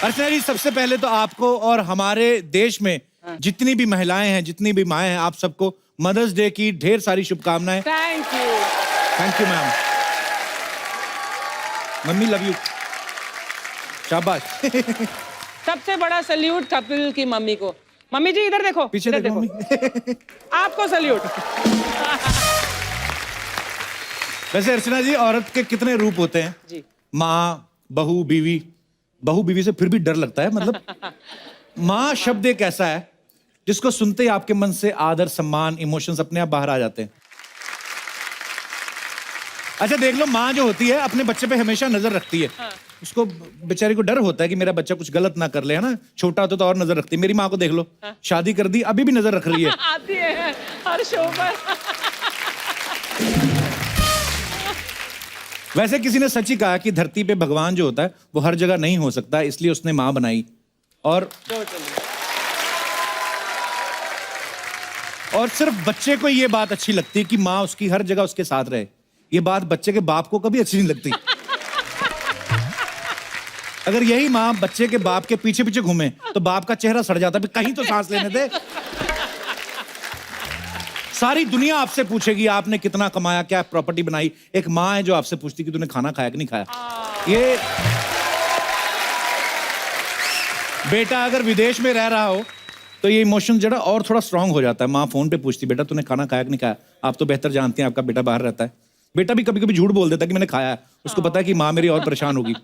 अर्चना जी, सबसे पहले तो आपको और हमारे देश में जितनी भी महिलाएं हैं, जितनी भी माएं हैं, आप सबको मदर्स डे की ढेर सारी शुभकामनाएं। Thank you. Thank you ma'am. Mummy love you. शाबाश। सबसे बड़ा सल्यूट कपिल की मम्मी को। मम्मी जी इधर देखो, पीछे इधर देखो मम्मी। आपको सल्यूट। वैसे अर्चना जी, औरत के कितने रूप होते हैं जी। माँ, बहू, बीवी। बहू बीवी से फिर भी डर लगता है, मतलब माँ शब्द एक ऐसा है जिसको सुनते ही आपके मन से आदर, सम्मान, इमोशंस अपने आप बाहर आ जाते हैं। अच्छा देख लो, माँ जो होती है अपने बच्चे पे हमेशा नजर रखती है। हाँ। उसको बेचारी को डर होता है कि मेरा बच्चा कुछ गलत ना कर ले, है ना। छोटा होता तो और नजर रखती है। मेरी माँ को देख लो, हाँ। शादी कर दी, अभी भी नजर रख रही है। आती है हर शो पर। वैसे किसी ने सच ही कहा कि धरती पे भगवान जो होता है वो हर जगह नहीं हो सकता, इसलिए उसने माँ बनाई। और सिर्फ बच्चे को ये बात अच्छी लगती है कि माँ उसकी हर जगह उसके साथ रहे। ये बात बच्चे के बाप को कभी अच्छी नहीं लगती। अगर यही माँ बच्चे के बाप के पीछे पीछे घूमे तो बाप का चेहरा सड़ जाता है, कहीं तो सांस लेने दे। सारी दुनिया आपसे पूछेगी आपने कितना कमाया, क्या प्रॉपर्टी बनाई। एक माँ है जो आपसे पूछती कि तूने खाना खाया कि नहीं खाया। ये बेटा अगर विदेश में रह रहा हो तो ये इमोशन जरा और थोड़ा स्ट्रांग हो जाता है। माँ फोन पे पूछती, बेटा तूने खाना खाया कि नहीं खाया। आप तो बेहतर जानते हैं, आपका बेटा बाहर रहता है। बेटा भी कभी कभी झूठ बोल देता है कि मैंने खाया है, उसको पता है कि माँ मेरी और परेशान होगी।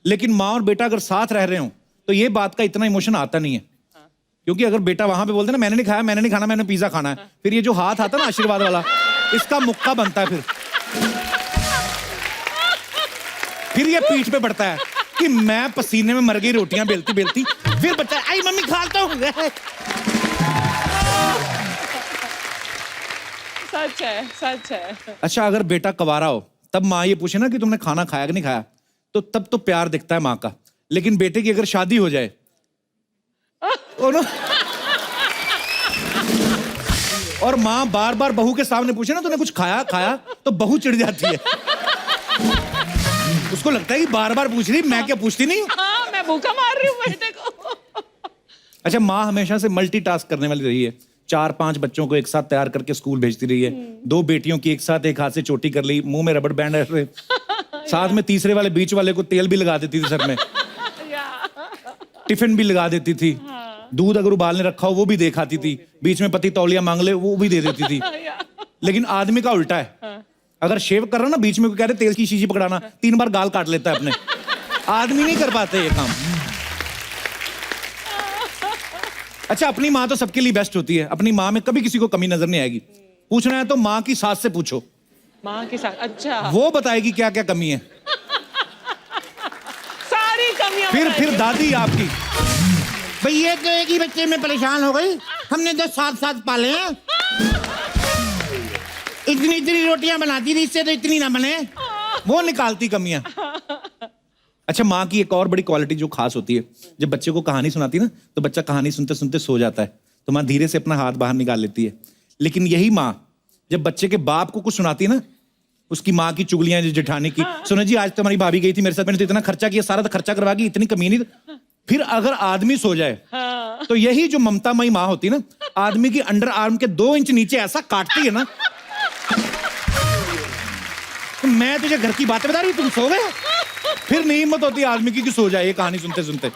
लेकिन माँ और बेटा अगर साथ रह रहे हो तो ये बात का इतना इमोशन आता नहीं है। क्योंकि अगर बेटा वहां पे बोलते ना मैंने नहीं खाया, मैंने नहीं खाना, मैंने पिज्जा खाना है, फिर ये जो हाथ आता है ना आशीर्वाद वाला, इसका मुक्का बनता है। फिर ये पीठ पे पड़ता है कि मैं पसीने में मर गई रोटियां बेलती बेलती, फिर बच्चा आई मम्मी खाता हूँ। सच है, सच है। अच्छा अगर बेटा कवारा हो तब माँ ये पूछे ना कि तुमने खाना खाया कि नहीं खाया, तो तब तो प्यार दिखता है माँ का। लेकिन बेटे की अगर शादी हो जाए और माँ बार बार बहू के सामने पूछे ना तूने कुछ खाया खाया, तो बहू चिढ़ जाती है। उसको लगता है कि बार बार पूछ रही, मैं क्या पूछती नहीं। हाँ, मैं भूखा मार रही हूँ बेटे को। अच्छा माँ हमेशा से मल्टीटास्क करने वाली रही है। 4-5 बच्चों को एक साथ तैयार करके स्कूल भेजती रही है। 2 बेटियों की एक साथ एक हाथ से चोटी कर ली, मुंह में रबड़ बैंड है, साथ में तीसरे वाले बीच वाले को तेल भी लगा देती थी सर में, टिफिन भी लगा देती थी, दूध अगर उबालने रखा हो वो भी दे खाती थी, बीच में पति तौलिया मांग ले वो भी दे देती थी। लेकिन आदमी का उल्टा है, अगर शेव कर रहा ना बीच में कह रहे तेल की शीशी पकड़ाना, 3 बार गाल काट लेता है अपने। आदमी नहीं कर पाते ये काम। अच्छा अपनी माँ तो सबके लिए बेस्ट होती है, अपनी माँ में कभी किसी को कमी नजर नहीं आएगी। पूछना है तो माँ की सास से पूछो, माँ के साथ। अच्छा वो बताएगी क्या क्या कमी है। सारी कमियां। फिर दादी आपकी, भाई ये तो एक ही बच्चे में परेशान हो गई, हमने तो 7 पाले हैं। इतनी इतनी रोटियां बनाती थी, इससे तो इतनी ना बने। वो निकालती कमियां। अच्छा माँ की एक और बड़ी क्वालिटी जो खास होती है, जब बच्चे को कहानी सुनाती है ना तो बच्चा कहानी सुनते सुनते सो जाता है, तो माँ धीरे से अपना हाथ बाहर निकाल लेती है। लेकिन यही माँ जब बच्चे के बाप को कुछ सुनाती है ना, उसकी माँ की चुगलियां जेठानी की, सुनो जी आज तुम्हारी भाभी गई थी मेरे साथ, मैंने तो इतना खर्चा किया, सारा तो खर्चा करवा गई, इतनी कमी नहीं। फिर अगर आदमी सो जाए तो यही जो ममतामयी माँ होती है ना, आदमी की अंडर आर्म के 2 इंच नीचे ऐसा काटती है ना, तो मैं तुझे घर की बातें बता रही, तुम सो गए। फिर नहीं हिम्मत होती आदमी की कि सो जाए ये कहानी सुनते सुनते।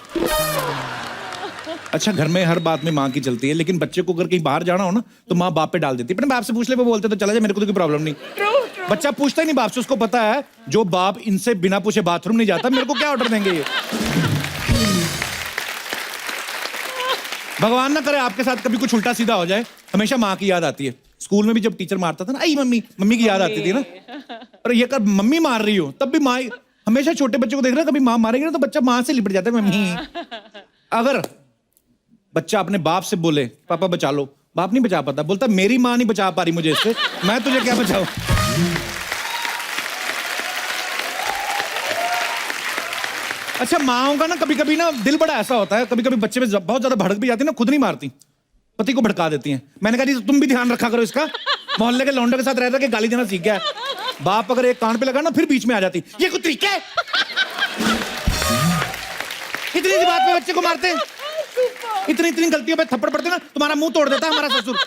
अच्छा घर में हर बात में माँ की चलती है, लेकिन बच्चे को अगर कहीं बाहर जाना हो ना तो माँ बाप पे डाल देती है। अपने बाप से पूछ ले, वो बोलते तो चला जाए, मेरे को तो कोई प्रॉब्लम नहीं। बच्चा पूछता ही नहीं बाप से, उसको पता है जो बाप इनसे बिना पूछे बाथरूम नहीं जाता, मेरे को क्या ऑर्डर देंगे ये। भगवान ना करे आपके साथ कभी कुछ उल्टा सीधा हो जाए, हमेशा माँ की याद आती है। स्कूल में भी जब टीचर मारता था ना, आई मम्मी, मम्मी की याद आती थी ना। और ये कर मम्मी मार रही हो तब भी माँ, हमेशा छोटे बच्चे को देख रहे हो, कभी माँ मारेगी ना तो बच्चा माँ से लिपट जाता है, मम्मी। अगर बच्चा अपने बाप से बोले पापा बचा लो, बाप नहीं बचा पाता, बोलता मेरी माँ नहीं बचा पा रही मुझे इससे, मैं तुझे क्या बचाऊं। अच्छा माँओं का ना कभी कभी ना दिल बड़ा ऐसा होता है, कभी कभी बच्चे में बहुत ज्यादा भड़क भी जाती है ना, खुद नहीं मारती, पति को भड़का देती हैं। मैंने कहा जी तुम भी ध्यान रखा करो इसका, मोहल्ले के लौंडे के साथ रहता कि गाली देना सीख गया है। बाप अगर एक कान पे लगा ना फिर बीच में आ जाती, ये कुछ तरीका है। इतनी सी बात पे बच्चे को मारते हैं, इतनी इतनी गलतियों पे थप्पड़ पड़ते ना, तुम्हारा मुंह तोड़ देता है हमारा ससुर,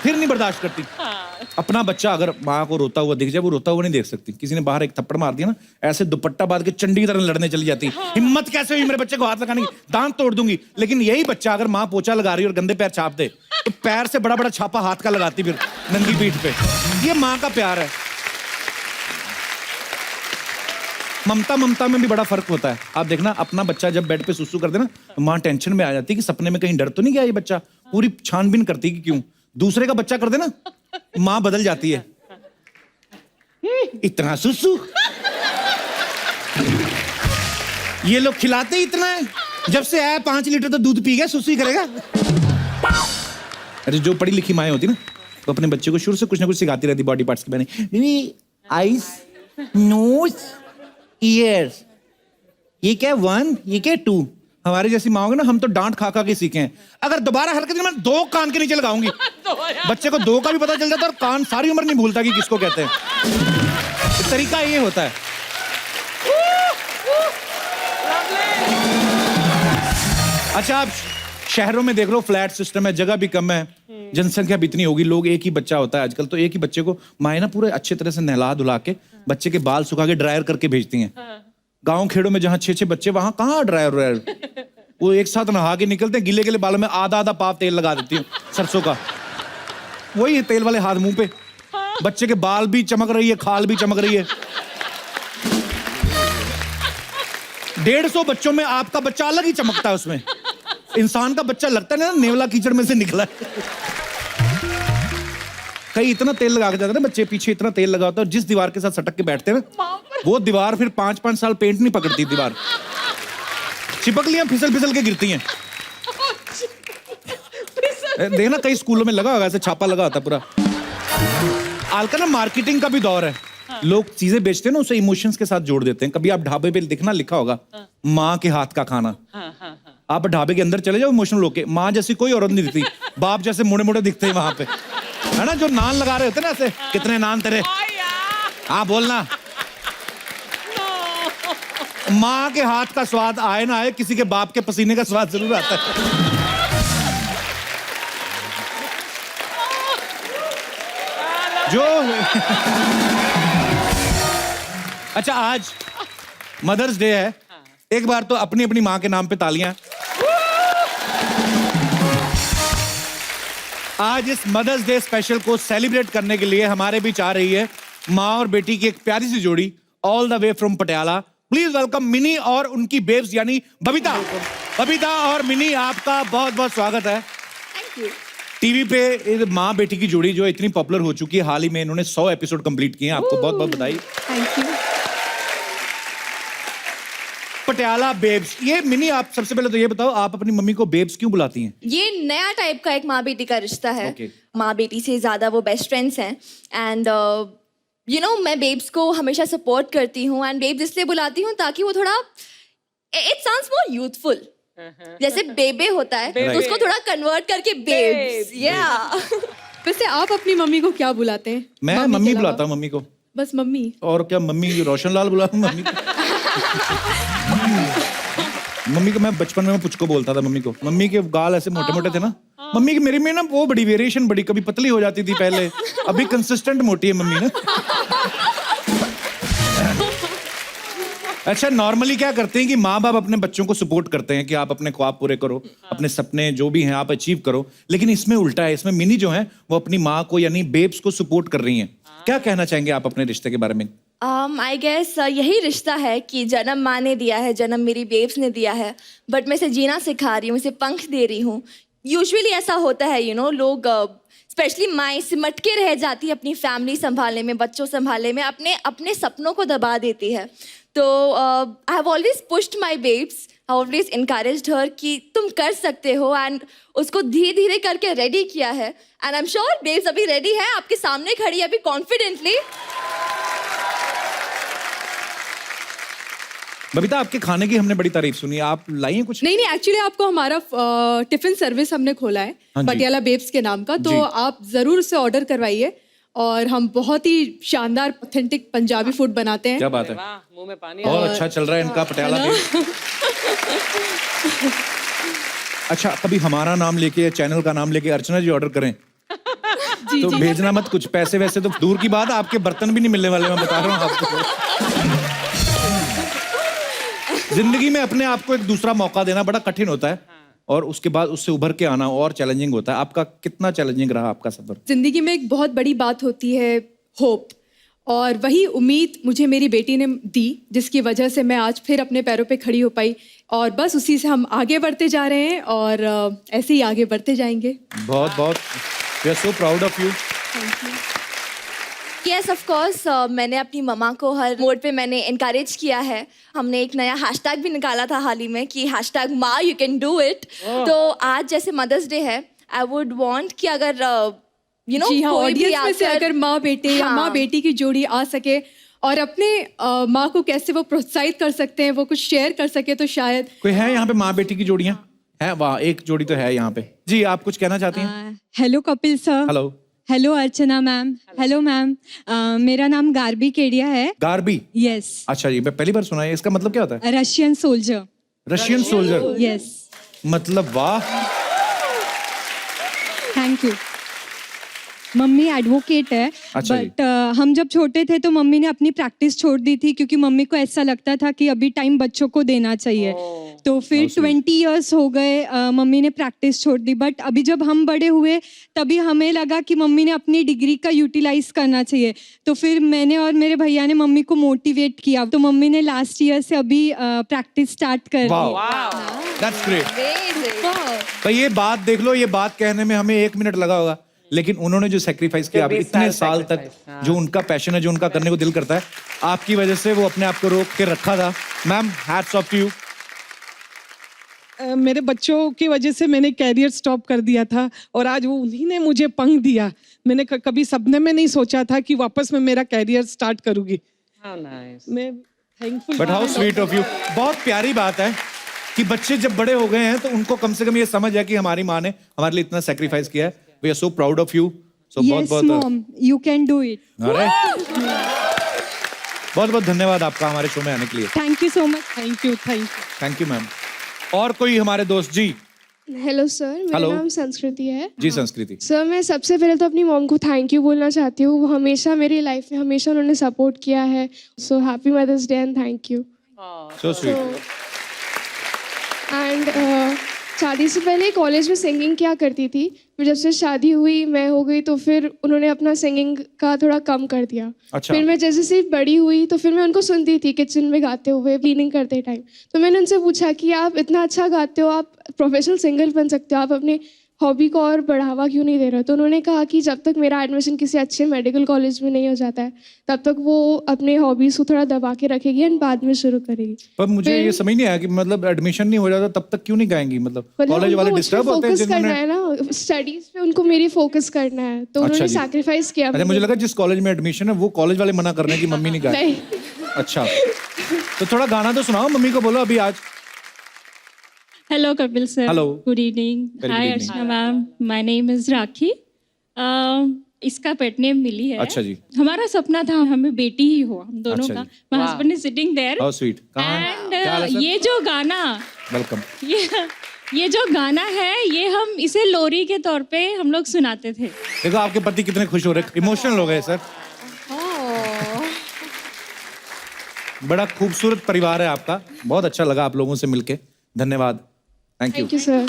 फिर नहीं बर्दाश्त करती। अपना बच्चा अगर माँ को रोता हुआ दिख जाए, वो रोता हुआ नहीं देख सकती। किसी ने बाहर एक थप्पड़ मार दिया ना, ऐसे दुपट्टा बांध के चंडी की तरह लड़ने चली जाती। हिम्मत कैसे हुई मेरे बच्चे को हाथ लगाने की, दांत तोड़ दूंगी। लेकिन यही बच्चा अगर माँ पोछा लगा रही है और गंदे पैर छाप दे, तो पैर से बड़ा बड़ा छापा हाथ का लगाती फिर नंगी पीठ पे। ये माँ का प्यार है। ममता में भी बड़ा फर्क होता है। आप देखना, अपना बच्चा जब बेड पे सुसु कर दे ना, तो माँ टेंशन में आ जाती है कि सपने में कहीं डर तो नहीं गया ये बच्चा, पूरी छानबीन करती है कि क्यों। दूसरे का बच्चा कर दे ना, माँ बदल जाती है, इतना सुसु, ये लोग खिलाते ही इतना है, जब से आया 5 लीटर तो दूध पी गया, सुसु ही करेगा। अरे जो पढ़ी लिखी माएँ होती ना, तो अपने बच्चे को शुरू से कुछ ना कुछ सिखाती रहती बॉडी पार्ट्स के बारे में। आईज, नोज, ईयर्स, ये क्या 1, ये क्या 2। हमारे जैसी माँ होगी ना, हम तो डांट खा खा के सीखे हैं। अगर दोबारा हरकत मैं 2 कान के नीचे लगाऊंगी। बच्चे को 2 का भी पता चल जाता है और कान सारी उम्र नहीं भूलता कि किसको कहते हैं। तरीका ये होता है। अच्छा, आप शहरों में देख लो, फ्लैट सिस्टम है, जगह भी कम है, जनसंख्या भी इतनी होगी, लोग एक ही बच्चा होता है आजकल, तो एक ही बच्चे को माँ ना पूरे अच्छे तरह से नहला धुला के बच्चे के बाल सुखा के ड्रायर करके भेजती हैं। गांव खेड़ों में जहाँ 6-6 बच्चे, वहां कहाँ ड्रायर, वो एक साथ नहा के निकलते हैं, गिले गिले बालों में आधा आधा पाव तेल लगा देती हूँ सरसों का, वही तेल वाले हाथ मुंह पे, बच्चे के बाल भी चमक रही है, खाल भी चमक रही है। 150 बच्चों में आपका बच्चा अलग ही चमकता है। उसमें इंसान का बच्चा लगता है ना नेवला कीचड़ में से निकला है। कई इतना तेल लगा के जाते हैं ना बच्चे, पीछे इतना तेल लगा होता है, जिस दीवार के साथ सटक के बैठते हैं ना, वो दीवार फिर 5-5 साल पेंट नहीं पकड़ती, दीवार चिपक लिया, फिसल फिसल के गिरती हैं। देखना कई स्कूलों में लगा होगा, ऐसे छापा लगा होता पूरा। आजकल ना मार्केटिंग का भी दौर है, लोग चीजें बेचते हैं ना, उसे इमोशंस के साथ जोड़ देते हैं। कभी आप ढाबे पे देखना लिखा होगा माँ के हाथ का खाना, आप ढाबे के अंदर चले जाओ, इमोशनल होके, माँ जैसी कोई औरत नहीं दिखती, बाप जैसे मुड़े मुड़े दिखते हैं वहां पे, है ना, जो नान लगा रहे होते ना ऐसे, कितने नान तेरे, हाँ बोलना। माँ के हाथ का स्वाद आए ना आए, किसी के बाप के पसीने का स्वाद जरूर आता है। जो अच्छा, आज मदर्स डे है, एक बार तो अपनी अपनी माँ के नाम पे तालियां। आज इस मदर्स डे स्पेशल को सेलिब्रेट करने के लिए हमारे बीच आ रही है माँ और बेटी की एक प्यारी सी जोड़ी, all the way from Patiala. Please welcome mini और उनकी बेब्स यानी बबीता। बबीता और मिनी, आपका बहुत बहुत स्वागत है। Thank you. टीवी पे माँ बेटी की जोड़ी जो इतनी पॉपुलर हो चुकी है, हाल ही में इन्होंने 100 एपिसोड कंप्लीट किए हैं, आपको बहुत बहुत बधाई। Thank you. पटियाला बेब्स, ये मिनी, आप सबसे पहले तो ये बताओ, आप अपनी मम्मी को बेब्स क्यों बुलाती हैं? ये नया टाइप का एक माँ बेटी का रिश्ता है। Okay. माँ बेटी से ज्यादा वो बेस्ट फ्रेंड्स हैं। एंड यू नो, मैं बेब्स को हमेशा सपोर्ट करती हूँ, एंड बेब्स इसलिए बुलाती हूँ ताकि वो थोड़ा, इट साउंड्स मोर यूथफुल, जैसे बेबे होता है तो उसको थोड़ा कन्वर्ट करके बेब्स। या वैसे आप अपनी मम्मी को क्या बुलाते हैं? मैं मम्मी बुलाता हूँ मम्मी को। बस मम्मी? और क्या मम्मी रोशन लाल बुलाऊं मम्मी को? मम्मी को मैं बचपन में पुचको बोलता था मम्मी को। मम्मी के गाल ऐसे मोटे मोटे थे ना, मम्मी की मेरी में ना वो बड़ी वेरिएशन, बड़ी कभी पतली हो जाती थी पहले, अभी कंसिस्टेंट मोटी है मम्मी ना। अच्छा, नॉर्मली क्या करते हैं कि माँ बाप अपने बच्चों को सपोर्ट करते हैं कि आप अपने ख्वाब पूरे करो, अपने सपने जो भी हैं आप अचीव करो, लेकिन इसमें उल्टा है। इसमें मिनी जो है वो अपनी माँ को यानी बेब्स को सपोर्ट कर रही हैं। क्या कहना चाहेंगे आप अपने रिश्ते के बारे में? आई गेस यही रिश्ता है कि जन्म माँ ने दिया है, जन्म मेरी बेब्स ने दिया है, बट मैं इसे जीना सिखा रही हूँ, इसे पंख दे रही हूँ। यूजुअली ऐसा होता है, यू नो, लोग स्पेशली माएँ सिमट के रह जाती है अपनी फैमिली संभालने में, बच्चों संभालने में, अपने अपने सपनों को दबा देती है। तो I have always pushed my babes, I always encouraged her कि तुम कर सकते हो, एंड उसको धीरे धीरे करके रेडी किया है। And I am sure babes अभी रेडी है, आपके सामने खड़ी है अभी कॉन्फिडेंटली। बबीता, आपके खाने की हमने बड़ी तारीफ सुनी, आप लाई हैं कुछ? नहीं, एक्चुअली आपको हमारा टिफिन सर्विस हमने खोला है पटियाला बेब्स के नाम का, तो आप जरूर उसे ऑर्डर करवाइए, और हम बहुत ही शानदार ऑथेंटिक पंजाबी फूड बनाते हैं। क्या बात है, मुंह में पानी। और अच्छा चल रहा है इनका पटियाला बेब्स। अच्छा, कभी हमारा नाम लेके या चैनल का नाम लेके अर्चना जी ऑर्डर करें तो भेजना मत कुछ, पैसे वैसे तो दूर की बात, आपके बर्तन भी नहीं मिलने वाले, मैं बता रहा हूँ आपको। जिंदगी में अपने आप को एक दूसरा मौका देना बड़ा कठिन होता है और उसके बाद उससे उभर के आना और चैलेंजिंग होता है। आपका कितना चैलेंजिंग रहा आपका सफर? जिंदगी में एक बहुत बड़ी बात होती है होप, और वही उम्मीद मुझे मेरी बेटी ने दी, जिसकी वजह से मैं आज फिर अपने पैरों पे खड़ी हो पाई, और बस उसी से हम आगे बढ़ते जा रहे हैं और ऐसे ही आगे बढ़ते जाएंगे। बहुत बहुत, we are so proud of you. Yes of course, मैंने अपनी मम्मा को हर मोड पे मैंने इनकरेज किया है। हमने एक नया हैशटैग भी निकाला था हाल ही में कि हैशटैग माँ यू कैन डू इट। तो आज जैसे मदर्स डे है, आई वुड वांट कि अगर यू नो जी हाँ, कोई भी ऑडियंस में से आकर अगर माँ बेटे या माँ बेटी की जोड़ी आ सके और अपने माँ को कैसे वो प्रोत्साहित कर सकते हैं, वो कुछ शेयर कर सके, तो शायद। कोई है यहाँ पे माँ बेटी की जोड़ियाँ? है, वाह, एक जोड़ी तो है यहाँ पे। जी, आप कुछ कहना चाहती हैं? Hello Kapil sir. Hello. Hello Archana ma'am. Hello ma'am, मेरा नाम गार्बी केडिया है। गार्बी? यस। अच्छा जी, मैं पहली बार सुना है, इसका मतलब क्या होता है? Russian soldier. Russian soldier? Yes. मतलब वाह। Thank you. मम्मी एडवोकेट है, अच्छा बट हम जब छोटे थे तो मम्मी ने अपनी प्रैक्टिस छोड़ दी थी, क्योंकि मम्मी को ऐसा लगता था कि अभी टाइम बच्चों को देना चाहिए। तो फिर 20 इयर्स हो गए मम्मी ने प्रैक्टिस छोड़ दी, बट अभी जब हम बड़े हुए तभी हमें लगा कि मम्मी ने अपनी डिग्री का यूटिलाइज करना चाहिए। तो फिर मैंने और मेरे भैया ने मम्मी को मोटिवेट किया, तो मम्मी ने लास्ट ईयर से अभी प्रैक्टिस स्टार्ट कर दी। That's great. तो ये बात देख लो, ये बात कहने में हमें 1 मिनट लगा होगा, लेकिन उन्होंने जो सैक्रिफाइस किया, इतने साल तक जो उनका पैशन है, जो उनका करने को दिल करता है, आपकी वजह से वो अपने आप को रोक के रखा था। Ma'am, hats off to you. मेरे बच्चों की वजह से मैंने कैरियर स्टॉप कर दिया था और आज वो उन्हीं ने मुझे पंख दिया। मैंने कभी सपने में नहीं सोचा था कि वापस मैं मेरा कैरियर स्टार्ट करूंगी। मैं thankful. But how sweet of you. बहुत प्यारी बात है कि बच्चे जब बड़े हो गए हैं तो उनको कम से कम ये समझ है कि हमारी माँ ने हमारे लिए इतना सैक्रिफाइस किया है। We are so proud of you. So yes mom, you can do it. अरे बहुत बहुत धन्यवाद आपका हमारे शो में आने के लिए। Thank you so much. Thank you. Thank you ma'am. और कोई हमारे दोस्त? जी हेलो सर, मेरा हेलो। नाम संस्कृति है। जी संस्कृति। सर, मैं सबसे पहले तो अपनी मॉम को थैंक यू बोलना चाहती हूँ। वो हमेशा मेरी लाइफ में हमेशा उन्होंने सपोर्ट किया है। So happy mother's day and thank you. So sweet. And शादी से पहले कॉलेज में सिंगिंग किया करती थी, फिर जब से शादी हुई मैं हो गई तो फिर उन्होंने अपना सिंगिंग का थोड़ा कम कर दिया। अच्छा। फिर मैं जैसे जैसे बड़ी हुई तो फिर मैं उनको सुनती थी किचन में गाते हुए, क्लीनिंग करते टाइम। तो मैंने उनसे पूछा कि आप इतना अच्छा गाते हो, आप प्रोफेशनल सिंगर बन सकते हो, आप अपने हॉबी को और बढ़ावा क्यों नहीं दे रहे हो? तो उन्होंने कहा कि जब तक मेरा एडमिशन किसी अच्छे मेडिकल कॉलेज में नहीं हो जाता है तब तक वो अपने हॉबीज को थोड़ा दबा के रखेगी एंड बाद में शुरू करेगी। पर मुझे ये समझ नहीं आया कि मतलब एडमिशन नहीं हो जाता तब तक क्यों नहीं गाएंगी? मतलब कॉलेज वाले डिस्टर्ब होते हैं फोकस करना है ना, स्टडीज पे उनको मेरी फोकस करना है, तो उन्होंने जी। सैक्रिफाइस किया। अच्छा, मुझे लगा जिस कॉलेज में एडमिशन है वो कॉलेज वाले मना कर रहे हैं कि मम्मी नहीं गाए। नहीं। अच्छा, तो थोड़ा गाना तो सुनाओ, मम्मी को बोलो अभी आज। Hello Kapil sir. Hello. Good evening. Very hi good evening. Archana ma'am, my name is Rakhi. इसका पेट नेम मिली है। अच्छा जी। हमारा सपना था हमें बेटी ही हो, हम दोनों अच्छा का। जी। My husband is sitting there. How sweet. कहां है? क्या हाल है एंड सर? ये जो गाना, वेलकम। ये जो गाना है, ये हम इसे लोरी के तौर पे हम लोग सुनाते थे। देखो आपके पति कितने खुश हो रहे, इमोशनल हो गए सर। बड़ा खूबसूरत परिवार है आपका, बहुत अच्छा लगा आप लोगों से मिलके। धन्यवाद। Thank you. Thank you sir.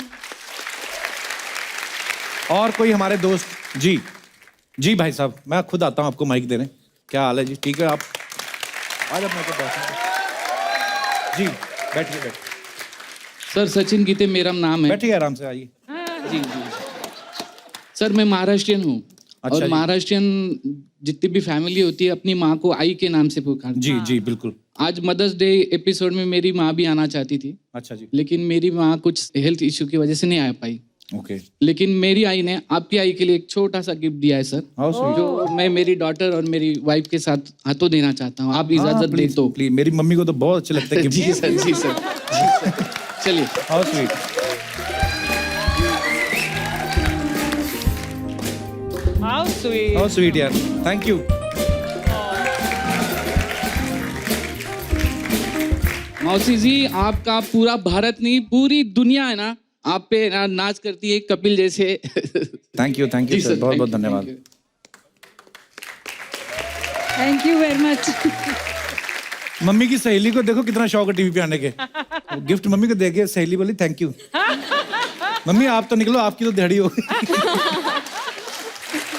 और कोई हमारे दोस्त? जी जी भाई साहब, मैं खुद आता हूँ आपको माइक देने। क्या हाल है जी? ठीक है, आप आज अपने को जी बैठिए बैठिए सर सचिन गीते मेरा नाम है। बैठिए, आराम से आइए। जी जी सर, मैं महाराष्ट्रियन हूँ। अच्छा और जी। महाराष्ट्रियन जितनी भी फैमिली होती है अपनी माँ को आई के नाम से पुकारती जी जी बिल्कुल। आज मदर्स डे एपिसोड में मेरी माँ भी आना चाहती थी, अच्छा जी। लेकिन मेरी माँ कुछ हेल्थ इश्यू की वजह से नहीं आ पाई। ओके। लेकिन मेरी आई ने आपकी आई के लिए एक छोटा सा गिफ्ट दिया है सर, हाउ स्वीट। जो मैं मेरी डॉटर और मेरी वाइफ के साथ हाथों देना चाहता हूँ। आप इजाजत दे तो। प्लीज, मेरी मम्मी को तो बहुत अच्छे लगते हैं जी गिफ्ट। सर, जी सर, जी सर। चलिए। How sweet. How sweet. How sweet यार, थैंक यू। मौसी जी, आपका पूरा भारत नहीं, पूरी दुनिया है ना आप पे नाच करती है कपिल जैसे। Thank you ji sir, sir, बहुत बहुत thank you, धन्यवाद। thank you। Thank you very much. मम्मी की सहेली को देखो कितना शौक है टीवी पे आने के। गिफ्ट मम्मी को दे के सहेली बोली थैंक यू। मम्मी आप तो निकलो, आपकी तो दिहाड़ी हो गई।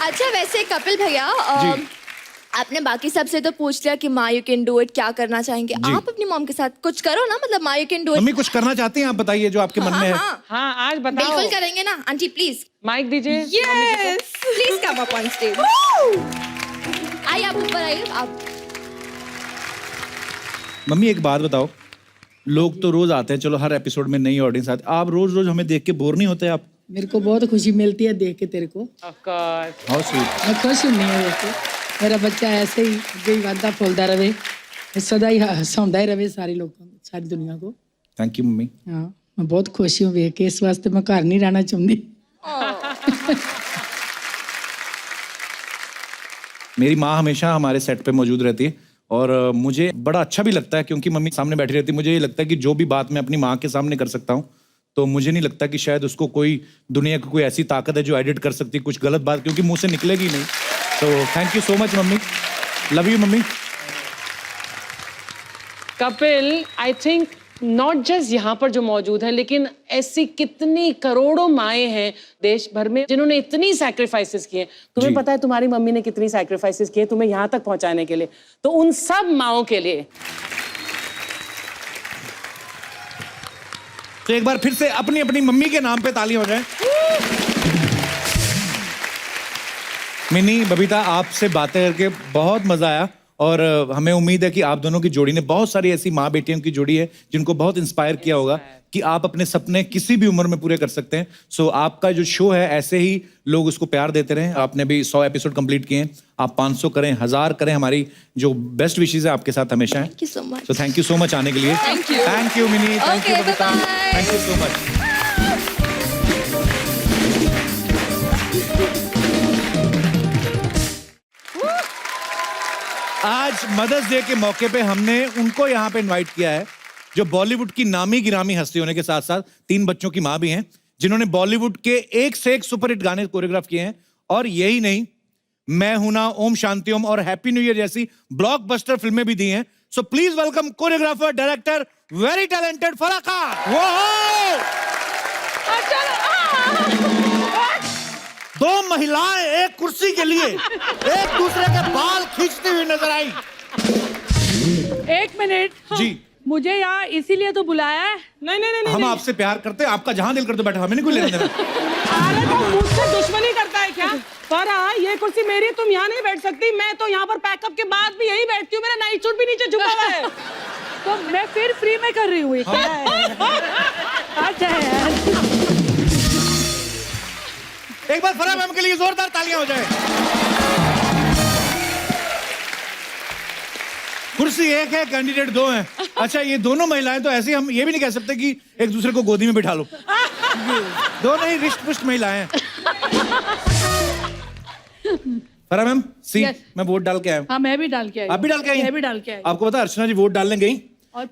अच्छा वैसे कपिल भैया जी। आपने बाकी सबसे तो पूछ लिया कि माँ यू कैन डू इट, क्या करना चाहेंगे जी। आप अपनी मॉम के साथ कुछ करो ना, मतलब माँ you can do mummy it. कुछ करना चाहती हैं आप बताइए जो आपके मन में है। हाँ आज बताओ। बिल्कुल करेंगे ना आंटी, प्लीज। माइक दीजिए। Yes please come up on stage. आइए आप ऊपर आइए आप। मम्मी एक बात बताओ, लोग तो रोज आते हैं, चलो हर एपिसोड में नई ऑडियंस आती है, आप रोज रोज हमें देख के बोर नहीं होते आप? मेरे को बहुत खुशी मिलती है देख के तेरे को। Of course। How sweet. मैं खुश हूँ नहीं देख के। मेरा बच्चा ऐसे ही अगे ही वादा फुलता रहे, सदा ही हंसाਉਂਦਾ ही रहे सारे लोगों को, सारी दुनिया को। Thank you mummy. हाँ मैं बहुत खुश हूँ देख के, इस वास्ते मैं घर नहीं रहना चाहती। मेरी माँ हमेशा हमारे सेट पे मौजूद रहती है और मुझे बड़ा अच्छा भी लगता है क्योंकि मम्मी सामने बैठी रहती है। मुझे ये लगता है कि जो भी बात मैं अपनी माँ के सामने कर सकता हूँ तो मुझे नहीं लगता कि शायद उसको कोई दुनिया की कोई ऐसी ताकत है जो एडिट कर सकती कुछ गलत बात, क्योंकि मुंह से निकलेगी नहीं। तो thank you so much mummy, love you mummy. Kapil I think not just यहाँ पर जो मौजूद है, लेकिन ऐसी कितनी करोड़ों माएँ हैं देश भर में जिन्होंने इतनी सैक्रिफाइसेस किए हैं। तुम्हें पता है तुम्हारी मम्मी ने कितनी सैक्रिफाइसेस किए तुम्हें यहाँ तक पहुँचाने के लिए, तो उन सब माओं के लिए तो एक बार फिर से अपनी अपनी मम्मी के नाम पे तालियां हो जाए। मिनी, बबीता, आपसे बातें करके बहुत मजा आया और हमें उम्मीद है कि आप दोनों की जोड़ी ने, बहुत सारी ऐसी माँ बेटियों की जोड़ी है जिनको बहुत इंस्पायर किया होगा कि आप अपने सपने किसी भी उम्र में पूरे कर सकते हैं। सो आपका जो शो है ऐसे ही लोग उसको प्यार देते रहें। आपने भी 100 एपिसोड कंप्लीट किए हैं, आप 500 करें, 1000 करें। हमारी जो बेस्ट विशेज है आपके साथ हमेशा है। Thank you so much. तो थैंक यू सो मच आने के लिए। Thank you mini, thank you Okay, Babita, bye-bye. Thank you so much. आज मदर्स डे के मौके पे हमने उनको यहाँ पे इनवाइट किया है जो बॉलीवुड की नामी गिरामी हस्ती होने के साथ साथ 3 बच्चों की माँ भी हैं, जिन्होंने बॉलीवुड के एक से एक सुपरहिट गाने कोरियोग्राफ किए हैं। और यही नहीं, मैं हूं ना, ओम शांति ओम और हैप्पी न्यू ईयर जैसी ब्लॉकबस्टर फिल्में भी दी हैं। So please welcome choreographer, director, very talented Farah Khan. वो 2 महिलाएं एक कुर्सी के लिए एक दूसरे के बाल खींचती हुई नजर आई। एक मिनट जी, मुझे यहाँ इसीलिए तो बुलाया है। नहीं नहीं नहीं हम आपसे प्यार करते हैं, आपका जहां दिल करते बैठा, हमें नहीं कोई लेना देना। अरे तो मुझसे दुश्मनी करता है क्या? पर ये कुर्सी मेरी, तुम यहाँ नहीं बैठ सकती। मैं तो यहाँ पर पैकअप के बाद भी यही बैठती हूँ, मेरा नाइट सूट भी नीचे झुका हुआ है। तो मैं फिर फ्री में कर रही हूँ, क्या है? अच्छा यार, एक बार फराह मैम के लिए जोरदार तालियां हो जाए। कुर्सी एक है, कैंडिडेट 2 हैं। अच्छा, ये दोनों महिलाएं तो ऐसे, हम ये भी नहीं कह सकते कि एक दूसरे को गोदी में बिठा लो। दोनों ही रिष्ट पुष्ट महिलाएं हैं। फराह मैम, सी Yes. मैं वोट डाल के आया हूं। हाँ मैं भी डाल के आई। आप भी डाल के आई? मैं भी डाल के आई। आपको पता है अर्चना जी वोट डालने गई,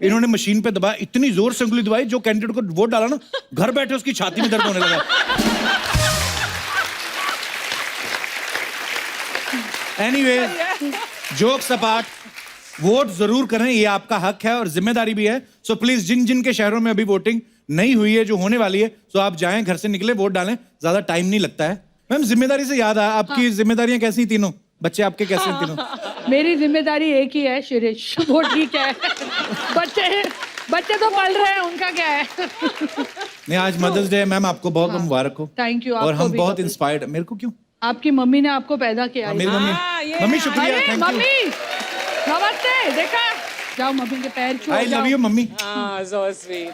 इन्होंने मशीन पे दबाया, इतनी जोर से उंगली दबाई, जो कैंडिडेट को वोट डाला ना, घर बैठे उसकी छाती में दर्द होने लगा। एनीवे, जोक्स अपार्ट, वोट जरूर करें, ये आपका हक है और जिम्मेदारी भी है। सो प्लीज, जिन जिन के शहरों में अभी वोटिंग नहीं हुई है, जो होने वाली है, सो आप जाएं, घर से निकले, वोट डालें, ज्यादा टाइम नहीं लगता है। मैम, जिम्मेदारी से याद आया, आपकी जिम्मेदारियां कैसी तीनों? बच्चे आपके कैसे हैं तीनों? मेरी जिम्मेदारी एक ही है शिरीष, वो ठीक है। बच्चे तो पल रहे हैं, उनका क्या है? नहीं, आज मदर्स डे है मैम, आपको बहुत बहुत मुबारक हो। Thank you. और हम भी बहुत कपिल। इंस्पायर्ड, मेरे को क्यों? आपकी मम्मी ने आपको पैदा किया है। मेरी मम्मी, मम्मी शुक्रिया, अरे थैंक यू। मम्मी नमस्ते, देखा? जाओ मम्मी के पैर छुओ। I love you mummy. so sweet।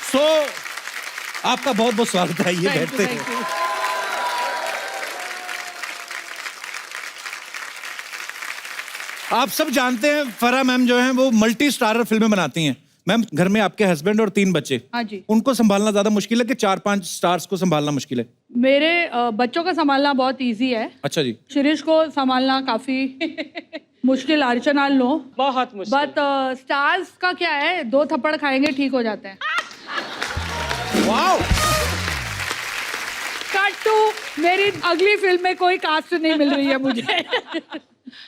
So आपका बहुत बहुत स्वागत है, ये बैठते हैं। आप सब जानते हैं फराह मैम जो हैं वो मल्टी स्टारर फिल्में बनाती हैं। मैम घर में आपके हस्बैंड और 3 बच्चे, हाँ जी। उनको संभालना ज्यादा मुश्किल है कि 4-5 स्टार्स को संभालना मुश्किल है? मेरे बच्चों का संभालना बहुत इजी है। अच्छा जी। शिरीष को संभालना काफी मुश्किल, अर्चना लो बहुत मुश्किल। बट स्टार्स का क्या है, 2 थप्पड़ खाएंगे ठीक हो जाते हैं। वाओ। कट टू मेरी अगली फिल्म में कोई कास्ट नहीं मिल रही है मुझे।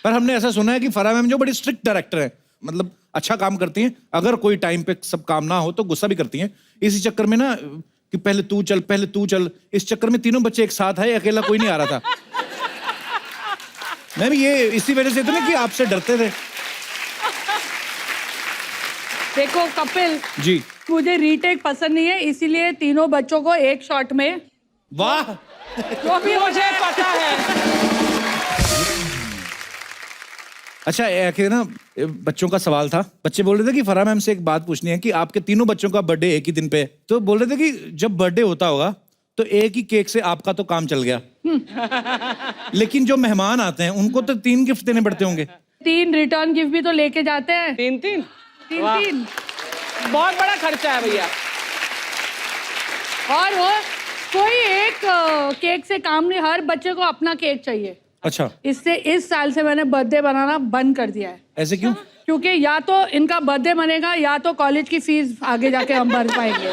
पर हमने ऐसा सुना है कि फराह मैम जो बड़ी स्ट्रिक्ट डायरेक्टर है, मतलब अच्छा काम करती हैं, अगर कोई टाइम पे सब काम ना हो तो गुस्सा भी करती हैं। इसी चक्कर में ना कि पहले तू चल, इस चक्कर में तीनों बच्चे एक साथ आए, अकेला कोई नहीं आ रहा था। मैम ये इसी वजह से तो ना कि आपसे डरते थे। देखो कपिल जी। मुझे रीटेक पसंद नहीं है, इसीलिए तीनों बच्चों को एक शॉट में। वाह। वो भी मुझे पता है। अच्छा एक ना बच्चों का सवाल था, बच्चे बोल रहे थे कि फराह मैम से एक बात पूछनी है कि आपके तीनों बच्चों का बर्थडे एक ही दिन पे है, तो बोल रहे थे कि जब बर्थडे होता होगा तो एक ही केक से आपका तो काम चल गया, लेकिन जो मेहमान आते हैं उनको तो 3 गिफ्ट देने पड़ते होंगे। 3 रिटर्न गिफ्ट भी तो लेके जाते हैं। 3-3 3 बहुत बड़ा खर्चा है भैया। और वो कोई एक केक से काम नहीं, हर बच्चे को अपना केक चाहिए। अच्छा। इससे इस साल से मैंने बर्थडे बनाना बंद कर दिया है। ऐसे क्यों? क्योंकि या तो इनका बर्थडे बनेगा या तो कॉलेज की फीस आगे जाके हम भर पाएंगे।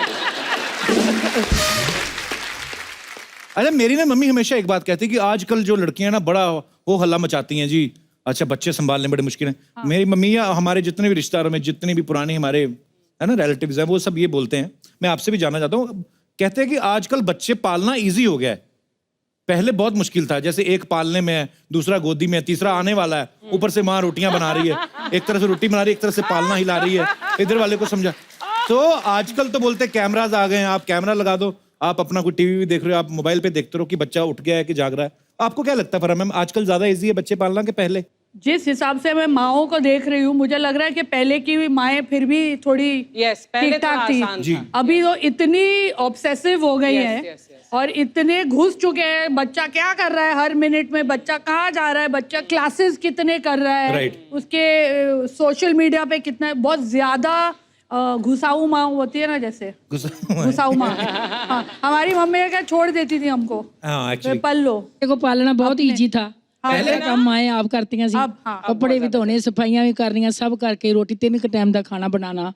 अरे मेरी ना मम्मी हमेशा एक बात कहती है कि आजकल जो लड़कियां ना बड़ा वो हल्ला मचाती हैं जी, अच्छा बच्चे संभालने बड़े मुश्किल हैं। हाँ। मेरी मम्मी या हमारे जितने भी रिश्तेदारों में जितने भी पुराने हमारे है ना रिलेटिव्स हैं, वो सब ये बोलते हैं, मैं आपसे भी जानना चाहता हूँ, कहते हैं कि आजकल बच्चे पालना ईजी हो गया है, पहले बहुत मुश्किल था। जैसे एक पालने में है, दूसरा गोदी में है, तीसरा आने वाला है, ऊपर से माँ रोटियां बना रही है, एक तरह से रोटी बना रही है, एक तरह से पालना हिला रही है, इधर वाले को समझा। तो आजकल तो बोलते कैमराज आ गए हैं, आप कैमरा लगा दो, आप अपना कोई टीवी भी देख रहे हो, आप मोबाइल पे देखते रहो कि बच्चा उठ गया है कि जाग रहा है। आपको क्या लगता है फराह मैम, आजकल ज्यादा इजी है बच्चे पालना के पहले? जिस हिसाब से मैं माओं को देख रही हूँ, मुझे लग रहा है कि पहले की माएँ फिर भी थोड़ी पहले ठीक ठाक थोड़ा थी। आसान था। अभी तो इतनी ऑब्सेसिव हो गई Yes, है yes, yes. और इतने घुस चुके हैं, बच्चा क्या कर रहा है हर मिनट में, बच्चा कहाँ जा रहा है, बच्चा क्लासेस कितने कर रहा है, Right. उसके सोशल मीडिया पे कितना, बहुत ज्यादा घुसाऊ माँ होती है ना, जैसे घुसाऊ माँ। हाँ, हमारी मम्मी क्या छोड़ देती थी हमको, हाँ एक्चुअली पल लो। को पालना बहुत ईजी था। पहले ਕੰਮ ਮਾਏ ਆਪ ਕਰਤੀਆਂ ਸੀ, ਕੱਪੜੇ ਵੀ ਧੋਣੇ, ਸਫਾਈਆਂ ਵੀ ਕਰਨੀਆਂ, ਸਭ ਕਰਕੇ ਰੋਟੀ 3 ਟਾਈਮ ਦਾ ਖਾਣਾ बनाना।